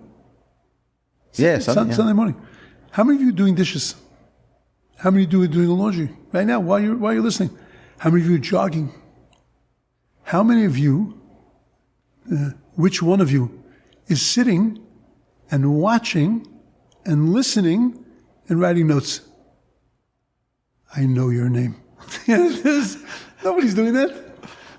Yeah, Sunday morning. How many of you are doing dishes? How many of you are doing the laundry right now while you're listening? How many of you are jogging? How many of you, which one of you, is sitting and watching and listening and writing notes? I know your name. Nobody's doing that.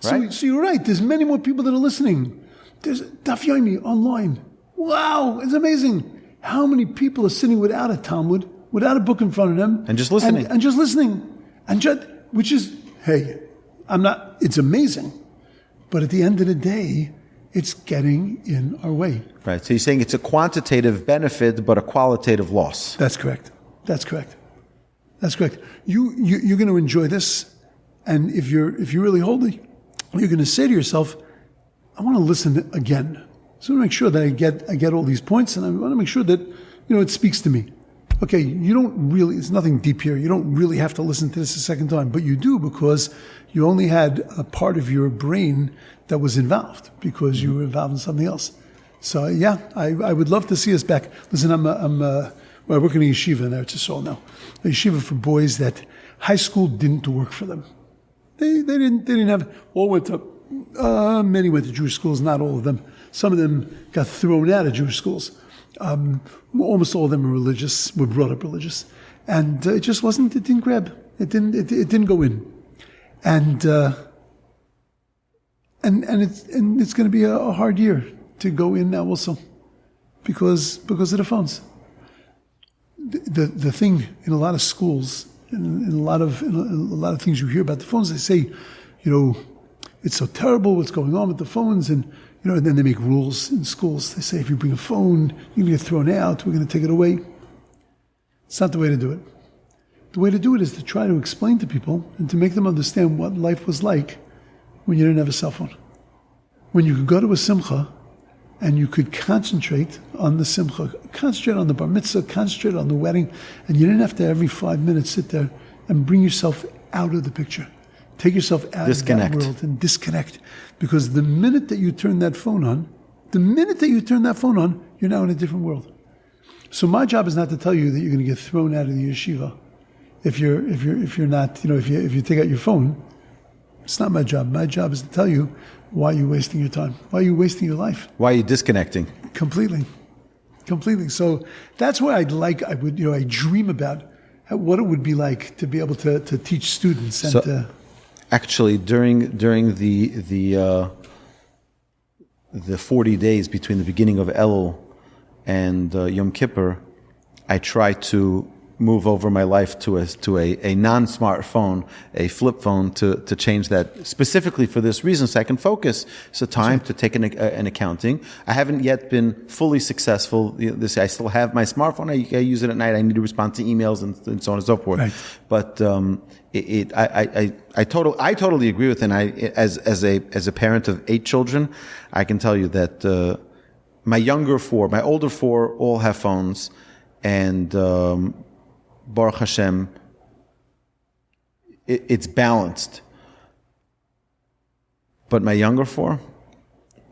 Right. So you're right. There's many more people that are listening. There's Daf Yomi online. Wow, it's amazing. How many people are sitting without a Talmud, without a book in front of them, and just listening, and just listening, which is, hey, it's amazing, but at the end of the day, it's getting in our way. Right. So you're saying it's a quantitative benefit, but a qualitative loss. That's correct. You're going to enjoy this, and if you're really holy, you're going to say to yourself, I want to listen again. So I want to make sure that I get all these points, and I want to make sure that, it speaks to me. Okay, it's nothing deep here. You don't really have to listen to this a second time, but you do because you only had a part of your brain that was involved because you were involved in something else. So yeah, I would love to see us back. Listen, I work in a yeshiva in Eretz Yisrael now. A yeshiva for boys that high school didn't work for them. They didn't have, all went to, many went to Jewish schools, not all of them. Some of them got thrown out of Jewish schools. Almost all of them were brought up religious. And it just it didn't grab. It didn't go in. And it's going to be a hard year to go in now also because of the phones. The thing in a lot of schools, in a lot of things you hear about the phones, they say, it's so terrible what's going on with the phones, and then they make rules in schools. They say if you bring a phone, you're going to get thrown out. We're going to take it away. It's not the way to do it. The way to do it is to try to explain to people and to make them understand what life was like when you didn't have a cell phone. When you could go to a simcha and you could concentrate on the simcha, concentrate on the bar mitzvah, concentrate on the wedding, and you didn't have to every 5 minutes sit there and bring yourself out of the picture. Take yourself out of that world and disconnect. Because the minute that you turn that phone on, you're now in a different world. So my job is not to tell you that you're going to get thrown out of the yeshiva if you're not, if you take out your phone. It's not my job. My job is to tell you why you're wasting your time, why you're wasting your life. Why are you disconnecting? Completely. So that's what I dream about what it would be like to be able to teach students and actually, during the 40 days between the beginning of Elul and Yom Kippur, I try to move over my life to a non-smartphone, a flip phone, to change that specifically for this reason, so I can focus. It's a time to take an accounting. I haven't yet been fully successful. I still have my smartphone. I use it at night. I need to respond to emails and so on and so forth. Right. But I totally agree with it. And as a parent of 8 children, I can tell you that my older 4 all have phones, and Baruch Hashem, it's balanced. But my younger 4,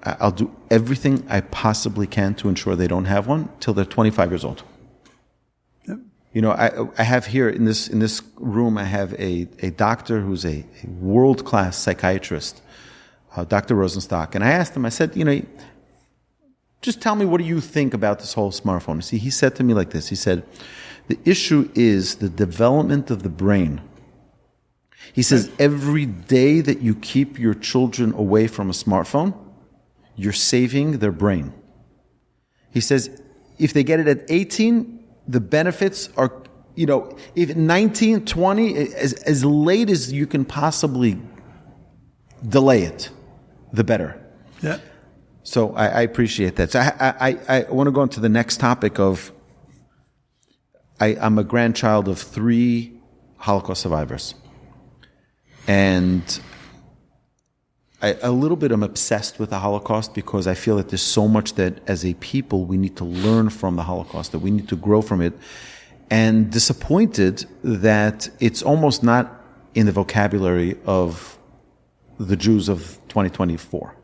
I'll do everything I possibly can to ensure they don't have one till they're 25 years old. Yep. I have here in this room, I have a doctor who's a world-class psychiatrist, Dr. Rosenstock. And I asked him, I said, just tell me, what do you think about this whole smartphone? See, he said to me like this. He said, the issue is the development of the brain. He says, every day that you keep your children away from a smartphone, you're saving their brain. He says, if they get it at 18, the benefits are, if 19, 20, as late as you can possibly delay it, the better. Yeah. So I appreciate that. So I want to go on to the next topic of, I'm a grandchild of 3 Holocaust survivors. And a little bit I'm obsessed with the Holocaust because I feel that there's so much that as a people we need to learn from the Holocaust, that we need to grow from it. And disappointed that it's almost not in the vocabulary of the Jews of 2024.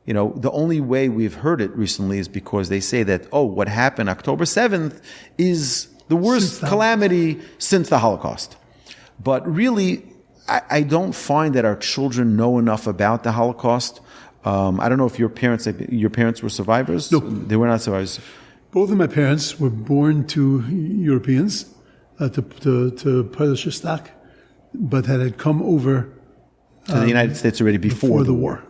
The only way we've heard it recently is because they say that, what happened October 7th is the worst calamity since the Holocaust. But really, I don't find that our children know enough about the Holocaust. I don't know if your parents were survivors? No. They were not survivors. Both of my parents were born to Europeans, to Polish stock, but had come over to the United States already before the war.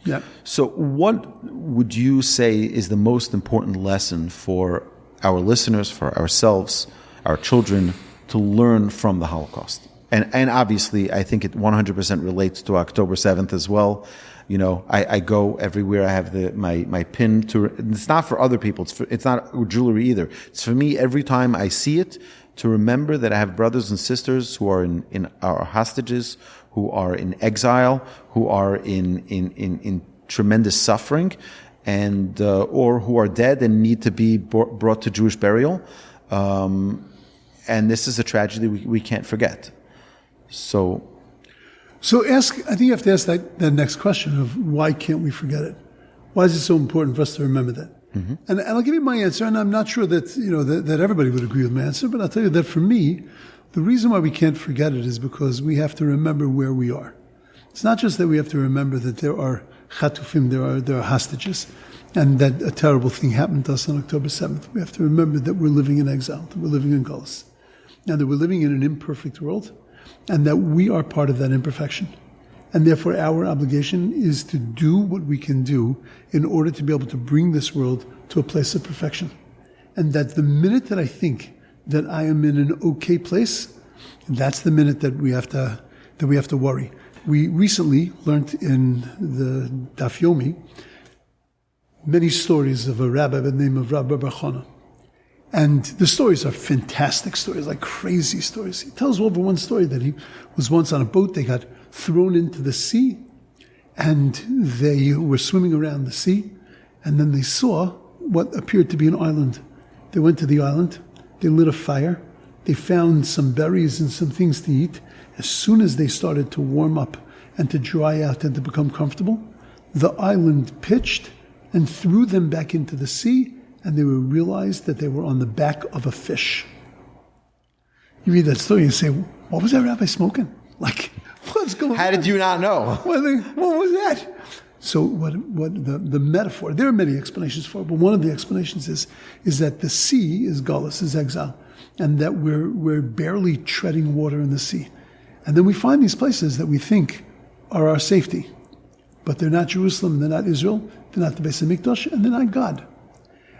Yeah. So what would you say is the most important lesson for our listeners, for ourselves, our children, to learn from the Holocaust? And obviously, I think it 100% relates to October 7th as well. I go everywhere. I have my pin to. It's not for other people. It's not jewelry either. It's for me every time I see it to remember that I have brothers and sisters who are in our hostages, who are in exile, who are in tremendous suffering, and or who are dead and need to be brought to Jewish burial. And this is a tragedy we can't forget. So I think you have to ask that next question of why can't we forget it? Why is it so important for us to remember that? Mm-hmm. And I'll give you my answer, and I'm not sure that that everybody would agree with my answer, but I'll tell you that for me, the reason why we can't forget it is because we have to remember where we are. It's not just that we have to remember that there are chatufim, there are hostages, and that a terrible thing happened to us on October 7th. We have to remember that we're living in exile, that we're living in Golus, and that we're living in an imperfect world, and that we are part of that imperfection. And therefore our obligation is to do what we can do in order to be able to bring this world to a place of perfection. And that the minute that I think that I am in an okay place, that's the minute that we have to worry. We recently learned in the Daf Yomi many stories of a rabbi by the name of Rabbi Becher. And the stories are fantastic stories, like crazy stories. He tells over one story that he was once on a boat, they got thrown into the sea, and they were swimming around the sea, and then they saw what appeared to be an island. They went to the island, they lit a fire, they found some berries and some things to eat. As soon as they started to warm up and to dry out and to become comfortable, the island pitched and threw them back into the sea, and they realized that they were on the back of a fish. You read that story and say, what was that rabbi smoking? Like, what's going on? How did you not know? What was that? So what the metaphor, there are many explanations for it, but one of the explanations is that the sea is Golus, is exile, and that we're barely treading water in the sea. And then we find these places that we think are our safety, but they're not Jerusalem, they're not Israel, they're not the Beis HaMikdash, and they're not God.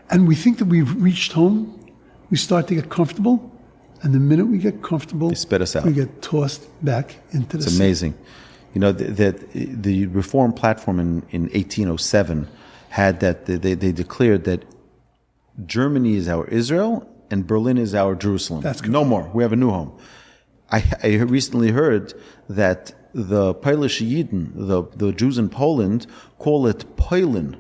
And we think that we've reached home, we start to get comfortable, and the minute we get comfortable, they spit us out. We get tossed back into the sea. It's amazing. You know, the Reform platform in 1807 had that, they declared that Germany is our Israel and Berlin is our Jerusalem. That's good. No more. We have a new home. I recently heard that the Polish Yidden, the Jews in Poland, call it Poilin.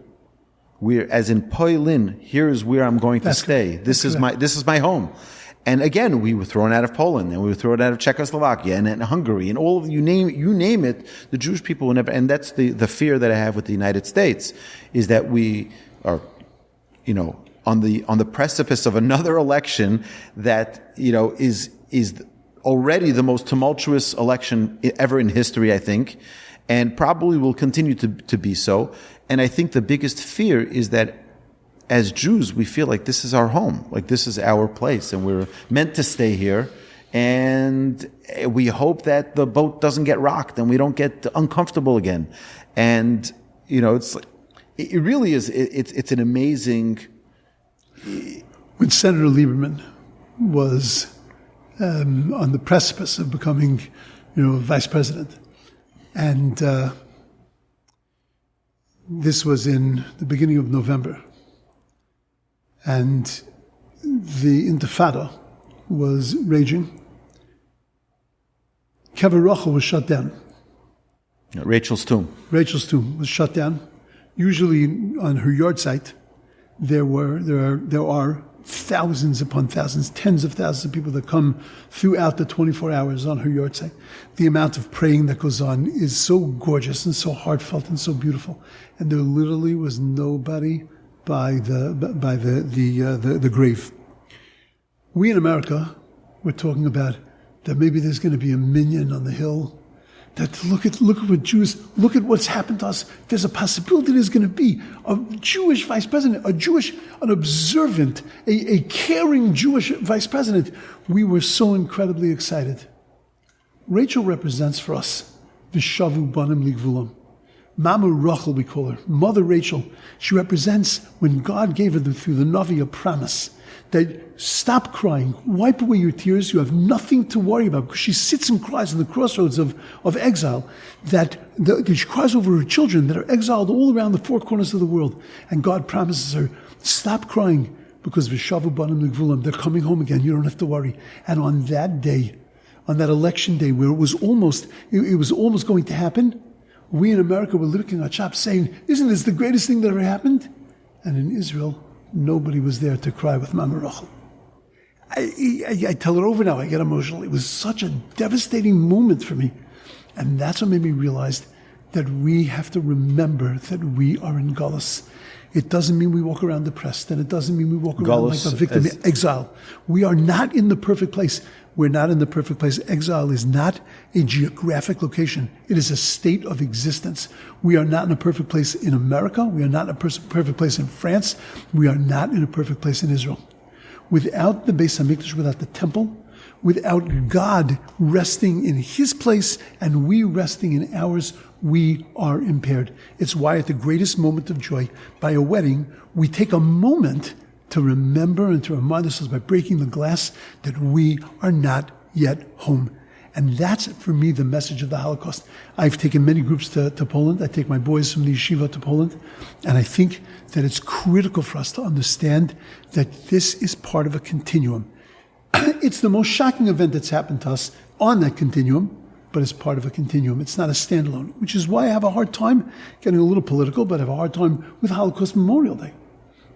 As in Poilin, here is where I'm going to stay. This is my home. And again, we were thrown out of Poland, and we were thrown out of Czechoslovakia, and Hungary, and all of you name it. The Jewish people will never. And that's the fear that I have with the United States, is that we are, on the precipice of another election that is already the most tumultuous election ever in history, I think, and probably will continue to be so. And I think the biggest fear is that as Jews, we feel like this is our home, like this is our place, and we're meant to stay here. And we hope that the boat doesn't get rocked and we don't get uncomfortable again. And, it's like, it really is, it's an amazing. When Senator Lieberman was on the precipice of becoming, vice president, and this was in the beginning of November, and the Intifada was raging. Kever Rachel was shut down. Rachel's tomb was shut down. Usually on her yard site, there are thousands upon thousands, tens of thousands of people that come throughout the 24 hours on her yard site. The amount of praying that goes on is so gorgeous and so heartfelt and so beautiful. And there literally was nobody by the grave. We in America were talking about that maybe there's going to be a minion on the hill. That look at what Jews, look at what's happened to us. There's a possibility there's going to be a Jewish vice president, an observant, a caring Jewish vice president. We were so incredibly excited. Rachel represents for us Vishavu Banim Ligvulam. Mama Rachel, we call her. Mother Rachel. She represents when God gave her through the Navi a promise that stop crying, wipe away your tears, you have nothing to worry about. Because she sits and cries in the crossroads of exile, that she cries over her children that are exiled all around the four corners of the world. And God promises her, stop crying, because Vishavu Banim Ligvulam, they're coming home again, you don't have to worry. And on that day, on that election day where it was almost going to happen, We in America were looking at Shabbos saying, isn't this the greatest thing that ever happened? And in Israel, nobody was there to cry with Mama Rachel. I tell it over now, I get emotional. It was such a devastating moment for me. And that's what made me realize that we have to remember that we are in Galus. It doesn't mean we walk around depressed, and it doesn't mean we walk around like a victim, exile. We are not in the perfect place. We're not in the perfect place. Exile is not a geographic location. It is a state of existence. We are not in a perfect place in America. We are not in a perfect place in France. We are not in a perfect place in Israel. Without the Beis Hamikdash, without the temple, without God resting in his place and we resting in ours, we are impaired. It's why at the greatest moment of joy, by a wedding, we take a moment to remember and to remind ourselves by breaking the glass that we are not yet home. And that's, for me, the message of the Holocaust. I've taken many groups to Poland. I take my boys from the yeshiva to Poland. And I think that it's critical for us to understand that this is part of a continuum. It's the most shocking event that's happened to us on that continuum, but it's part of a continuum. It's not a standalone, which is why I have a hard time getting a little political, but I have a hard time with Holocaust Memorial Day.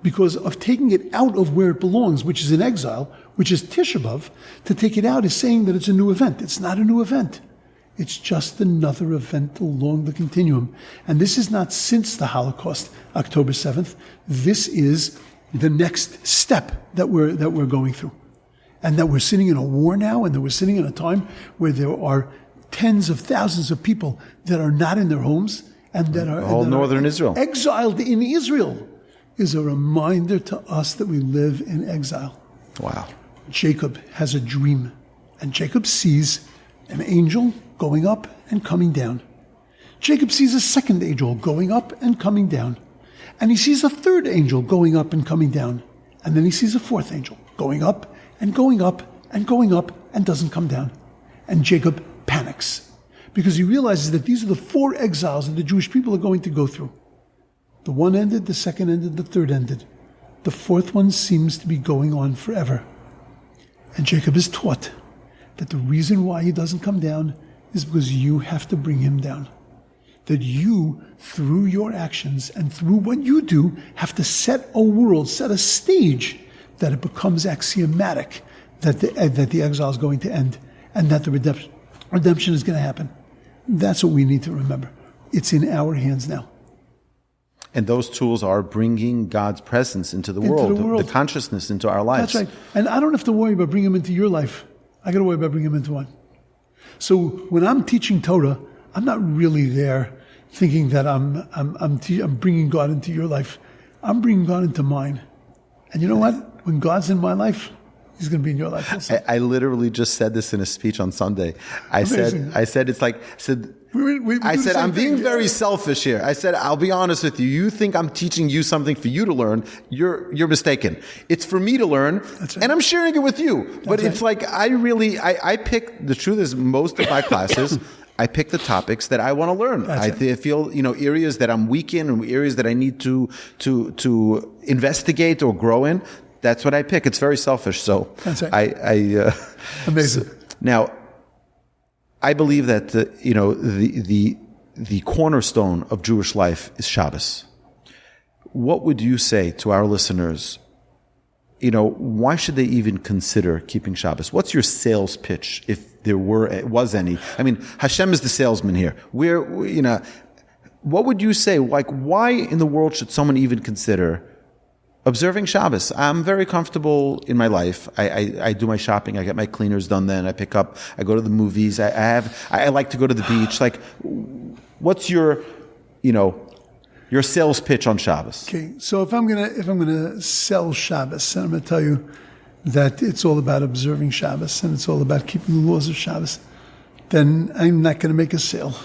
Because of taking it out of where it belongs, which is in exile, which is Tisha B'Av, to take it out is saying that it's a new event. It's not a new event. It's just another event along the continuum. And this is not since the Holocaust, October 7th. This is the next step that we're going through. And that we're sitting in a war now, and that we're sitting in a time where there are tens of thousands of people that are not in their homes, and that are all northern Israel, exiled in Israel, is a reminder to us that we live in exile. Wow. Jacob has a dream, and Jacob sees an angel going up and coming down. Jacob sees a second angel going up and coming down. And he sees a third angel going up and coming down. And then he sees a fourth angel going up and going up and going up and doesn't come down. And Jacob panics because he realizes that these are the four exiles that the Jewish people are going to go through. The one ended, the second ended, the third ended. The fourth one seems to be going on forever. And Jacob is taught that the reason why he doesn't come down is because you have to bring him down. That you, through your actions and through what you do, have to set a world, set a stage that it becomes axiomatic that the exile is going to end and that the redemption is going to happen. That's what we need to remember. It's in our hands now. And those tools are bringing God's presence into the world, the consciousness into our lives. That's right. And I don't have to worry about bringing him into your life. I got to worry about bringing him into mine. So when I'm teaching Torah, I'm not really there thinking that I'm bringing God into your life. I'm bringing God into mine. And you know what? When God's in my life, he's going to be in your life also. I literally just said this in a speech on Sunday. I said, I'm being very selfish here. I said, I'll be honest with you. You think I'm teaching you something for you to learn. You're mistaken. It's for me to learn, right. And I'm sharing it with you. But it's like, I pick, the truth is most of my classes, I pick the topics that I want to learn. I feel, areas that I'm weak in and areas that I need to investigate or grow in. That's what I pick. It's very selfish. So that's right. Amazing. Now, I believe that the cornerstone of Jewish life is Shabbos. What would you say to our listeners? Why should they even consider keeping Shabbos? What's your sales pitch, if there was any? I mean, Hashem is the salesman here. What would you say? Like, why in the world should someone even consider observing Shabbos? I'm very comfortable in my life. I do my shopping. I get my cleaners done. Then I pick up. I go to the movies. I like to go to the beach. Like, what's your sales pitch on Shabbos? Okay, so if I'm gonna sell Shabbos, and I'm gonna tell you that it's all about observing Shabbos and it's all about keeping the laws of Shabbos, then I'm not gonna make a sale,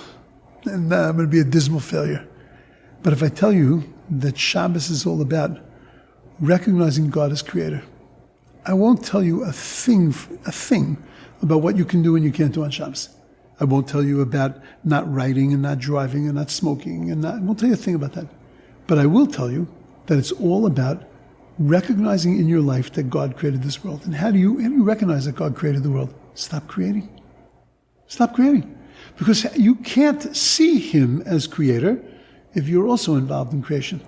and I'm gonna be a dismal failure. But if I tell you that Shabbos is all about recognizing God as creator, I won't tell you a thing about what you can do and you can't do on Shabbos. I won't tell you about not writing and not driving and not smoking, I won't tell you a thing about that. But I will tell you that it's all about recognizing in your life that God created this world. And how do you recognize that God created the world? Stop creating. Stop creating. Because you can't see him as creator if you're also involved in creation.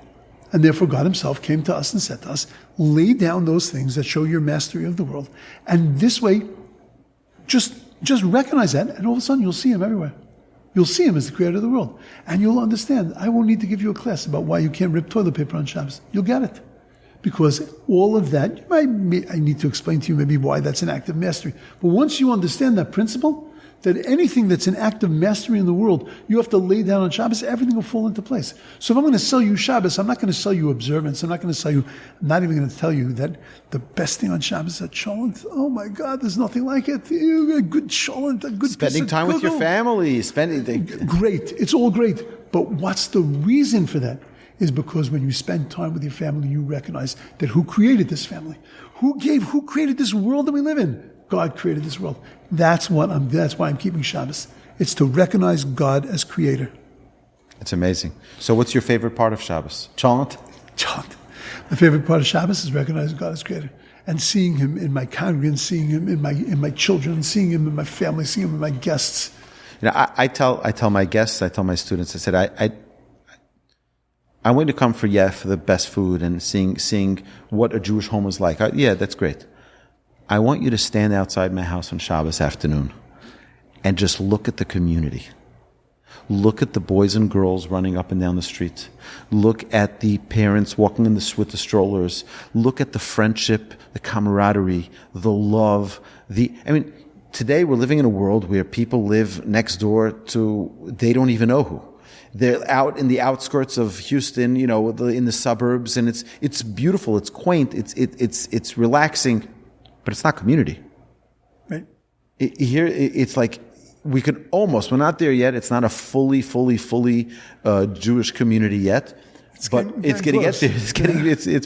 And therefore God himself came to us and said to us, lay down those things that show your mastery of the world. And this way, just recognize that, and all of a sudden you'll see him everywhere. You'll see him as the creator of the world. And you'll understand. I won't need to give you a class about why you can't rip toilet paper on Shabbos. You'll get it. Because all of that, I need to explain to you maybe why that's an act of mastery. But once you understand that principle, that anything that's an act of mastery in the world, you have to lay down on Shabbos, everything will fall into place. So if I'm going to sell you Shabbos, I'm not going to sell you observance. I'm not even going to tell you that the best thing on Shabbos is a cholent. Oh my God, there's nothing like it. A good cholent, a good spending time with your family, Great. It's all great. But what's the reason for that? Is because when you spend time with your family, you recognize that who created this family? Who created this world that we live in? God created this world. That's why I'm keeping Shabbos. It's to recognize God as creator. It's amazing. So what's your favorite part of Shabbos? Cholent? My favorite part of Shabbos is recognizing God as creator. And seeing him in my congregants, seeing him in my children, seeing him in my family, seeing him in my guests. I tell my guests, I tell my students, I said, I want you to come for the best food and seeing what a Jewish home is like. Yeah, that's great. I want you to stand outside my house on Shabbos afternoon and just look at the community. Look at the boys and girls running up and down the street. Look at the parents walking with the strollers. Look at the friendship, the camaraderie, the love. Today we're living in a world where people live next door to, they don't even know who. They're out in the outskirts of Houston, in the suburbs, and it's beautiful, it's quaint, it's relaxing. But it's not community. Right. Here, it's like we're not there yet. It's not a fully Jewish community yet. It's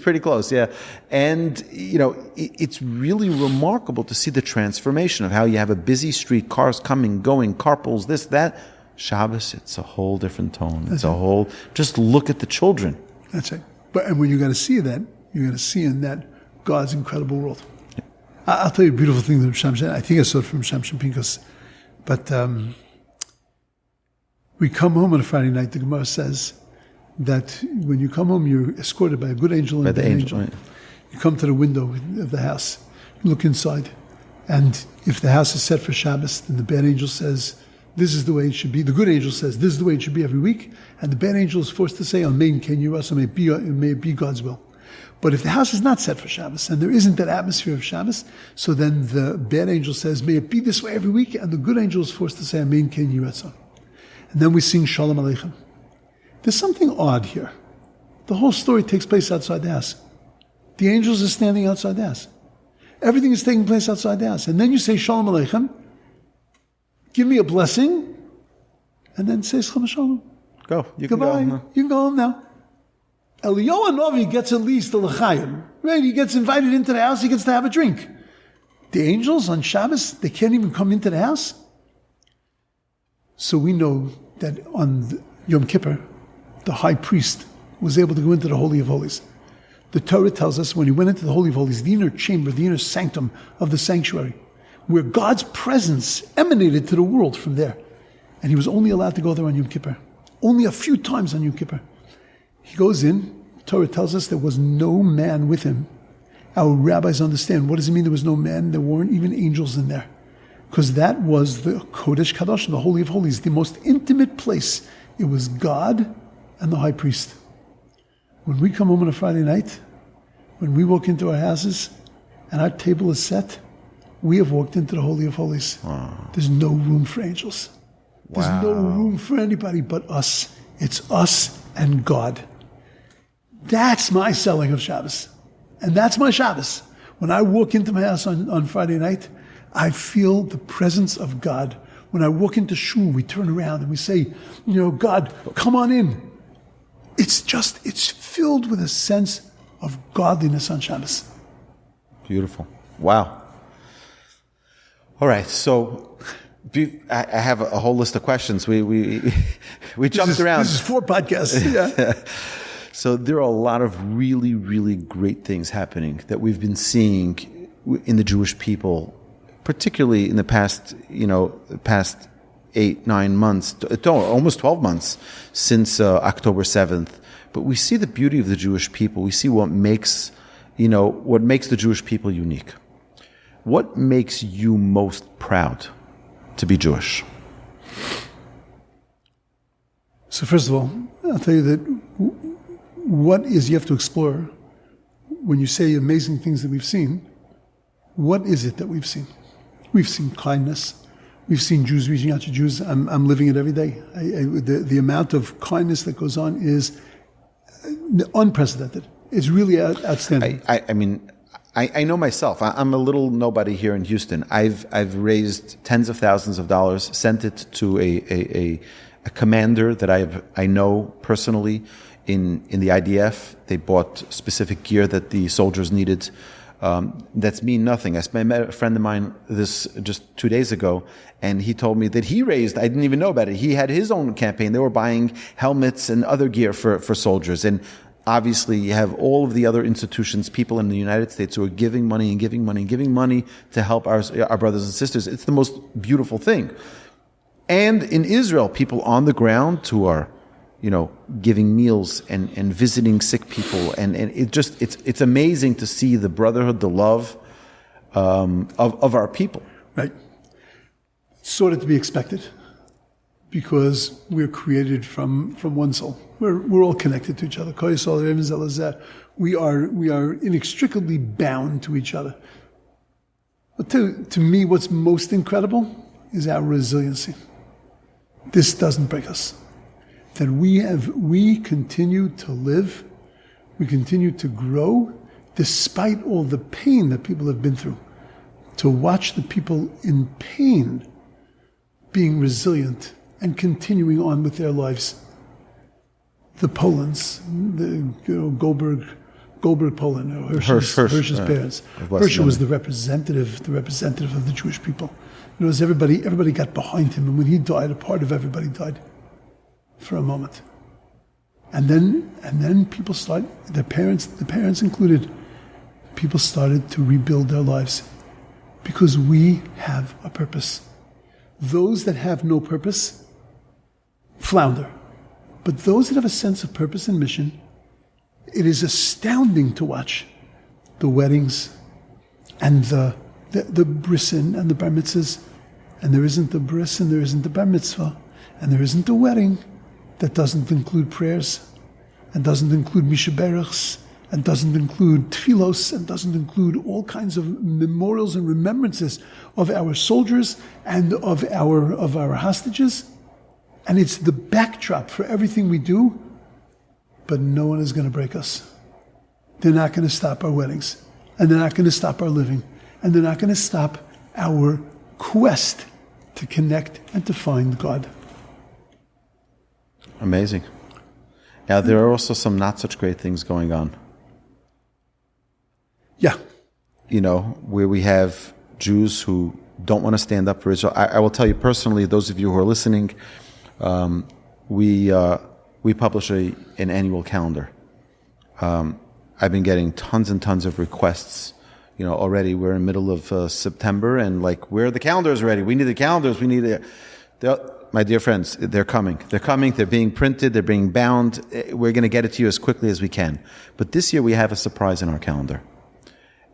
pretty close, yeah. And, it's really remarkable to see the transformation of how you have a busy street, cars coming, going, carpools, this, that. Shabbos, it's a whole different tone. Just look at the children. That's right. And when you're going to see that, you're going to see in that God's incredible world. I'll tell you a beautiful thing from Shamshin. I think I saw it from Shamshin Pinkas. But we come home on a Friday night. The Gemara says that when you come home, you're escorted by a good angel and a bad angel. Right. You come to the window of the house. You look inside. And if the house is set for Shabbos, then the bad angel says, this is the way it should be. The good angel says, this is the way it should be every week. And the bad angel is forced to say, Amen, Ken Yirah, may it be God's will. But if the house is not set for Shabbos, and there isn't that atmosphere of Shabbos, so then the bad angel says, may it be this way every week, and the good angel is forced to say, Amen, Ken Yirah. And then we sing Shalom Aleichem. There's something odd here. The whole story takes place outside the house. The angels are standing outside the house. Everything is taking place outside the house. And then you say Shalom Aleichem, give me a blessing, and then say Shalom Shalom. Go. Goodbye. You can go home now. Eliyahu Novi gets at least a l'chaim, right? He gets invited into the house, he gets to have a drink. The angels on Shabbos, they can't even come into the house. So we know that on Yom Kippur, the high priest was able to go into the Holy of Holies. The Torah tells us when he went into the Holy of Holies, the inner chamber, the inner sanctum of the sanctuary, where God's presence emanated to the world from there. And he was only allowed to go there on Yom Kippur. Only a few times on Yom Kippur. He goes in, Torah tells us there was no man with him. Our rabbis understand, what does it mean there was no man? There weren't even angels in there. Because that was the Kodesh Kadosh, the Holy of Holies, the most intimate place. It was God and the high priest. When we come home on a Friday night, when we walk into our houses and our table is set, we have walked into the Holy of Holies. Wow. There's no room for angels. There's no room for anybody but us. It's us and God. That's my selling of Shabbos. And that's my Shabbos. When I walk into my house on Friday night, I feel the presence of God. When I walk into shul, we turn around and we say, God, come on in. It's filled with a sense of godliness on Shabbos. Beautiful. Wow. All right, so I have a whole list of questions. We jumped around. This is 4 podcasts. Yeah. So there are a lot of really, really great things happening that we've been seeing in the Jewish people, particularly in the past 8, 9 months, almost 12 months since October 7th. But we see the beauty of the Jewish people. We see what makes the Jewish people unique. What makes you most proud to be Jewish? So first of all, I'll tell you that you have to explore when you say amazing things that we've seen. What is it that we've seen? We've seen kindness. We've seen Jews reaching out to Jews. I'm living it every day. The amount of kindness that goes on is unprecedented. It's really outstanding. I know myself. I'm a little nobody here in Houston. I've raised tens of thousands of dollars, sent it to a commander that I know personally in the IDF. They bought specific gear that the soldiers needed. That's mean nothing. I met a friend of mine just 2 days ago, and he told me that he raised, I didn't even know about it, he had his own campaign. They were buying helmets and other gear for soldiers. And obviously you have all of the other institutions, people in the United States who are giving money and giving money and giving money to help our brothers and sisters. It's the most beautiful thing. And in Israel, people on the ground who are, giving meals and visiting sick people. And it's amazing to see the brotherhood, the love of our people. Right. Sort of to be expected, because we're created from one soul. We're all connected to each other. We are inextricably bound to each other. But to me, what's most incredible is our resiliency. This doesn't break us. That we continue to live, we continue to grow, despite all the pain that people have been through. To watch the people in pain being resilient and continuing on with their lives. The Polans, Goldberg Poland, or Hirsch's parents. Herschel was the representative of the Jewish people. Everybody got behind him, and when he died, a part of everybody died for a moment. And then people started, the parents included, people started to rebuild their lives because we have a purpose. Those that have no purpose flounder. But those that have a sense of purpose and mission, it is astounding to watch the weddings and the brisin and the bar mitzvahs, and there isn't the bris and there isn't the bar mitzvah, and there isn't a wedding that doesn't include prayers, and doesn't include mishaberachs, and doesn't include tfilos, and doesn't include all kinds of memorials and remembrances of our soldiers and of our hostages. And it's the backdrop for everything we do, but no one is going to break us. They're not going to stop our weddings, and they're not going to stop our living, and they're not going to stop our quest to connect and to find God. Amazing. Now, there are also some not such great things going on. Yeah. Where we have Jews who don't want to stand up for Israel. I will tell you personally, those of you who are listening, we publish an annual calendar. I've been getting tons and tons of requests. Already we're in the middle of September, and where are the calendars already? We need the calendars. We need it. My dear friends, they're coming. They're coming. They're being printed. They're being bound. We're going to get it to you as quickly as we can. But this year we have a surprise in our calendar.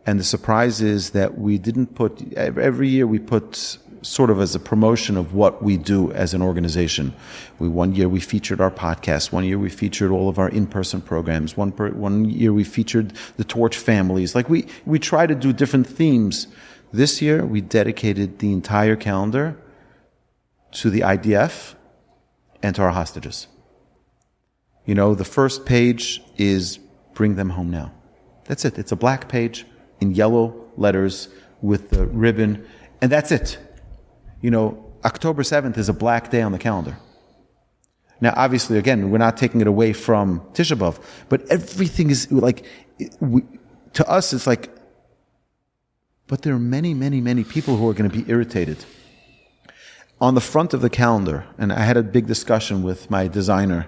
And the surprise is that we didn't put, every year we put sort of as a promotion of what we do as an organization. One year we featured our podcast. One year we featured all of our in-person programs. One year we featured the Torch families. We try to do different themes. This year we dedicated the entire calendar to the IDF and to our hostages. The first page is Bring Them Home Now. That's it. It's a black page in yellow letters with the ribbon, and that's it. October 7th is a black day on the calendar. Now, obviously, again, we're not taking it away from Tisha B'Av, but everything is to us, it's but there are many, many, many people who are going to be irritated. On the front of the calendar, and I had a big discussion with my designer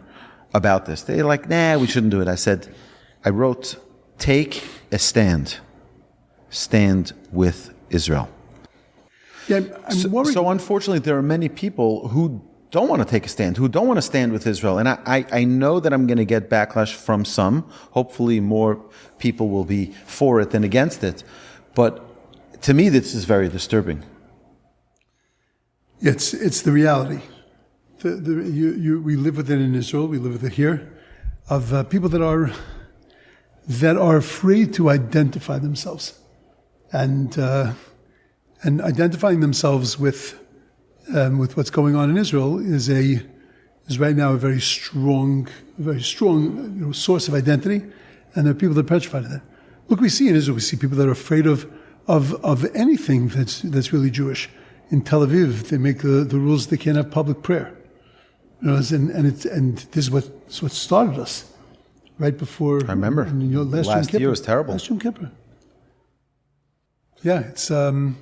about this. They're like, nah, we shouldn't do it. I wrote, take a stand. Stand with Israel. Yeah, I'm worried. So unfortunately, there are many people who don't want to take a stand, who don't want to stand with Israel. And I know that I'm going to get backlash from some. Hopefully more people will be for it than against it. But to me, this is very disturbing. It's the reality. We live with it in Israel. We live with it here, of people that are afraid to identify themselves, and identifying themselves with what's going on in Israel is right now a very strong source of identity, and there are people that are petrified of that. Look, we see in Israel, we see people that are afraid of anything that's really Jewish. In Tel Aviv, they make the rules they can't have public prayer. And this is what started us right before. I remember. Last year was terrible. Last Yom Kippur. Yeah, it's the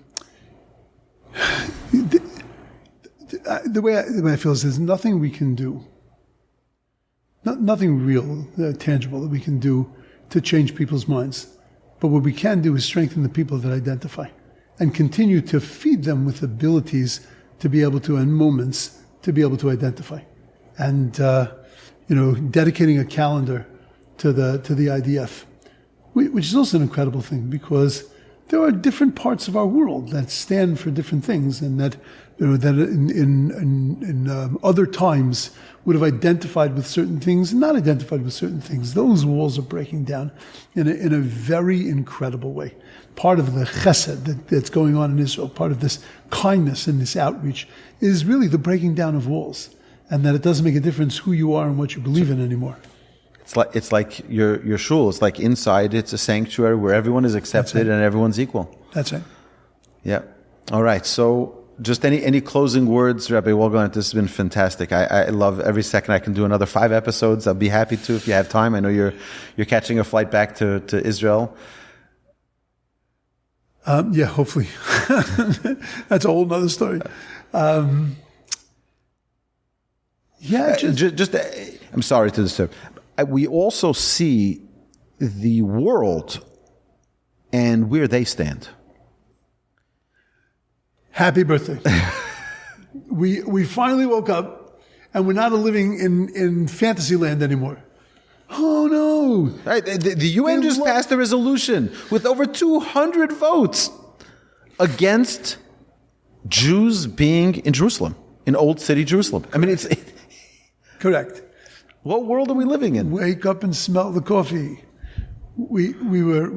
way I feel is there's nothing we can do, nothing real, tangible that we can do to change people's minds. But what we can do is strengthen the people that identify, and continue to feed them with abilities to be able to, and moments to be able to identify, and dedicating a calendar to the IDF, which is also an incredible thing, because there are different parts of our world that stand for different things, and that in other times would have identified with certain things and not identified with certain things. Those walls are breaking down in a very incredible way. Part of the chesed that's going on in Israel, part of this kindness and this outreach, is really the breaking down of walls, and that it doesn't make a difference who you are and what you believe in anymore. It's like your shul. It's like inside it's a sanctuary where everyone is accepted and everyone's equal. That's right. Yeah. All right. So just any closing words, Rabbi Wohlgelernter? This has been fantastic. I love every second. I can do another 5 episodes. I'll be happy to if you have time. I know you're catching a flight back to Israel. Yeah, hopefully. That's a whole nother story. I'm sorry to disturb. We also see the world and where they stand. Happy birthday. We finally woke up, and we're not living in fantasy land anymore. Oh no! Right, the UN just passed a resolution with over 200 votes against Jews being in Jerusalem, in Old City Jerusalem. I mean, it's correct. What world are we living in? Wake up and smell the coffee. We were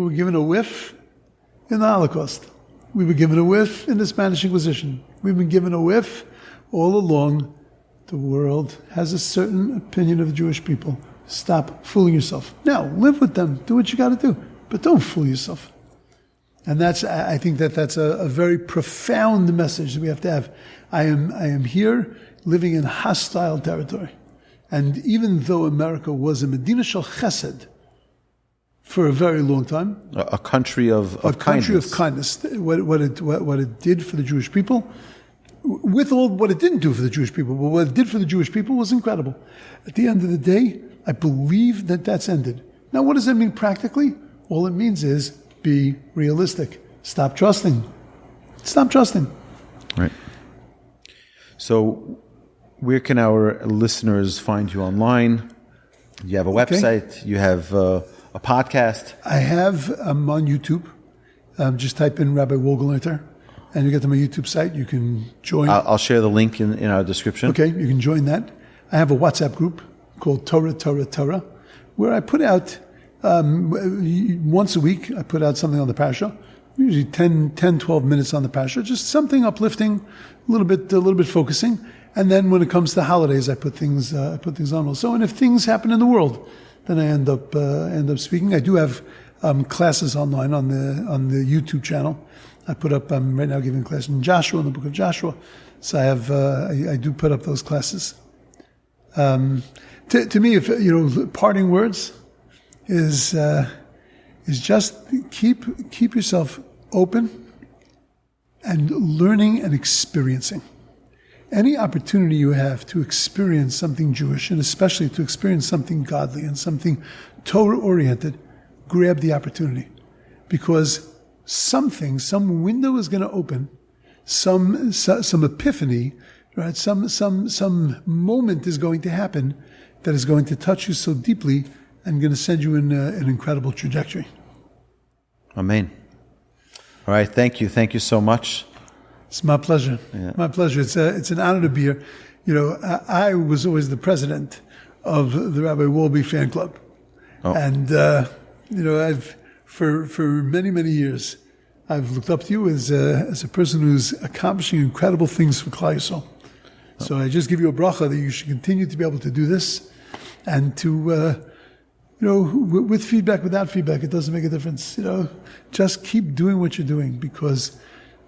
given a whiff in the Holocaust. We were given a whiff in the Spanish Inquisition. We've been given a whiff all along. The world has a certain opinion of the Jewish people. Stop fooling yourself. Now, live with them. Do what you got to do. But don't fool yourself. And I think that's a very profound message that we have to have. I am here living in hostile territory. And even though America was a Medina Shel Chesed for a very long time, a country of kindness. Country of kindness. What it did for the Jewish people, with all what it didn't do for the Jewish people, but what it did for the Jewish people was incredible. At the end of the day, I believe that's ended. Now, what does that mean practically? All it means is be realistic. Stop trusting. Stop trusting. Right. So, where can our listeners find you online? You have a website. You have a podcast. I'm on YouTube. Just type in Rabbi Wohlgelernter, and you get to my YouTube site. You can join. I'll share the link in our description. Okay, you can join that. I have a WhatsApp group called Torah, where I put out, once a week, I put out something on the parasha, usually 10, 12 minutes on the parasha, just something uplifting, a little bit focusing. And then when it comes to holidays, I put things on also. And if things happen in the world, then I end up speaking. I do have classes online on the YouTube channel. I put up, I'm right now giving a class in Joshua, in the book of Joshua. So I do put up those classes. To me, if parting words is just keep yourself open and learning and experiencing. Any opportunity you have to experience something Jewish, and especially to experience something godly and something Torah-oriented, grab the opportunity. Because some window is going to open some epiphany, right? Some moment is going to happen that is going to touch you so deeply and going to send you in an incredible trajectory. Amen. All right, thank you so much. It's my pleasure. Yeah. My pleasure. It's an honor to be here. I was always the president of the Rabbi Wogi fan club, and I've for many years I've looked up to you as a person who's accomplishing incredible things for Klal Yisrael. So I just give you a bracha that you should continue to be able to do this, and to with feedback, without feedback, it doesn't make a difference. Just keep doing what you're doing, because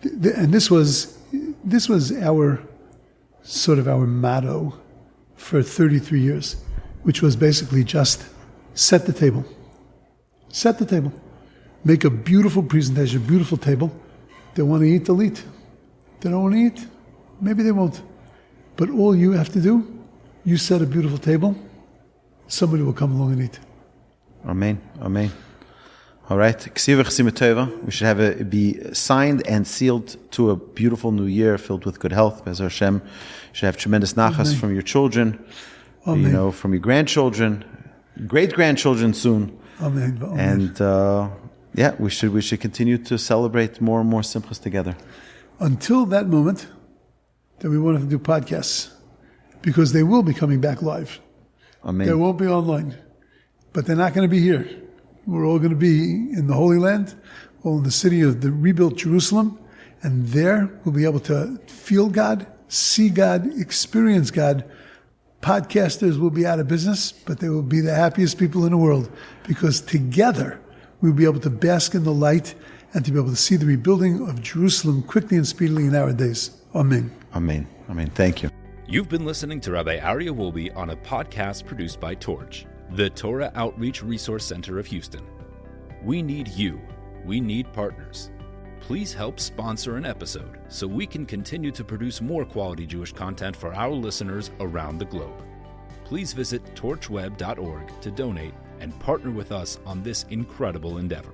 this was our sort of our motto for 33 years, which was basically just set the table. Set the table. Make a beautiful presentation, a beautiful table. They want to eat, they'll eat. They don't want to eat, maybe they won't. But all you have to do, you set a beautiful table, somebody will come along and eat. Amen. Amen. All right. We should have it be signed and sealed to a beautiful new year filled with good health. Be'ez Hashem, you should have tremendous nachas from your children, Amen. From your grandchildren, great-grandchildren soon. Amen. Amen. And we should continue to celebrate more and more simchas together. Until that moment, that we won't have to do podcasts, because they will be coming back live. Amen. They won't be online, but they're not going to be here. We're all going to be in the Holy Land, all in the city of the rebuilt Jerusalem, and there we'll be able to feel God, see God, experience God. Podcasters will be out of business, but they will be the happiest people in the world, because together we'll be able to bask in the light and to be able to see the rebuilding of Jerusalem quickly and speedily in our days. Amen. Amen. Amen. Thank you. You've been listening to Rabbi Aryeh Wolbe on a podcast produced by Torch, the Torah Outreach Resource Center of Houston. We need you. We need partners. Please help sponsor an episode so we can continue to produce more quality Jewish content for our listeners around the globe. Please visit torchweb.org to donate and partner with us on this incredible endeavor.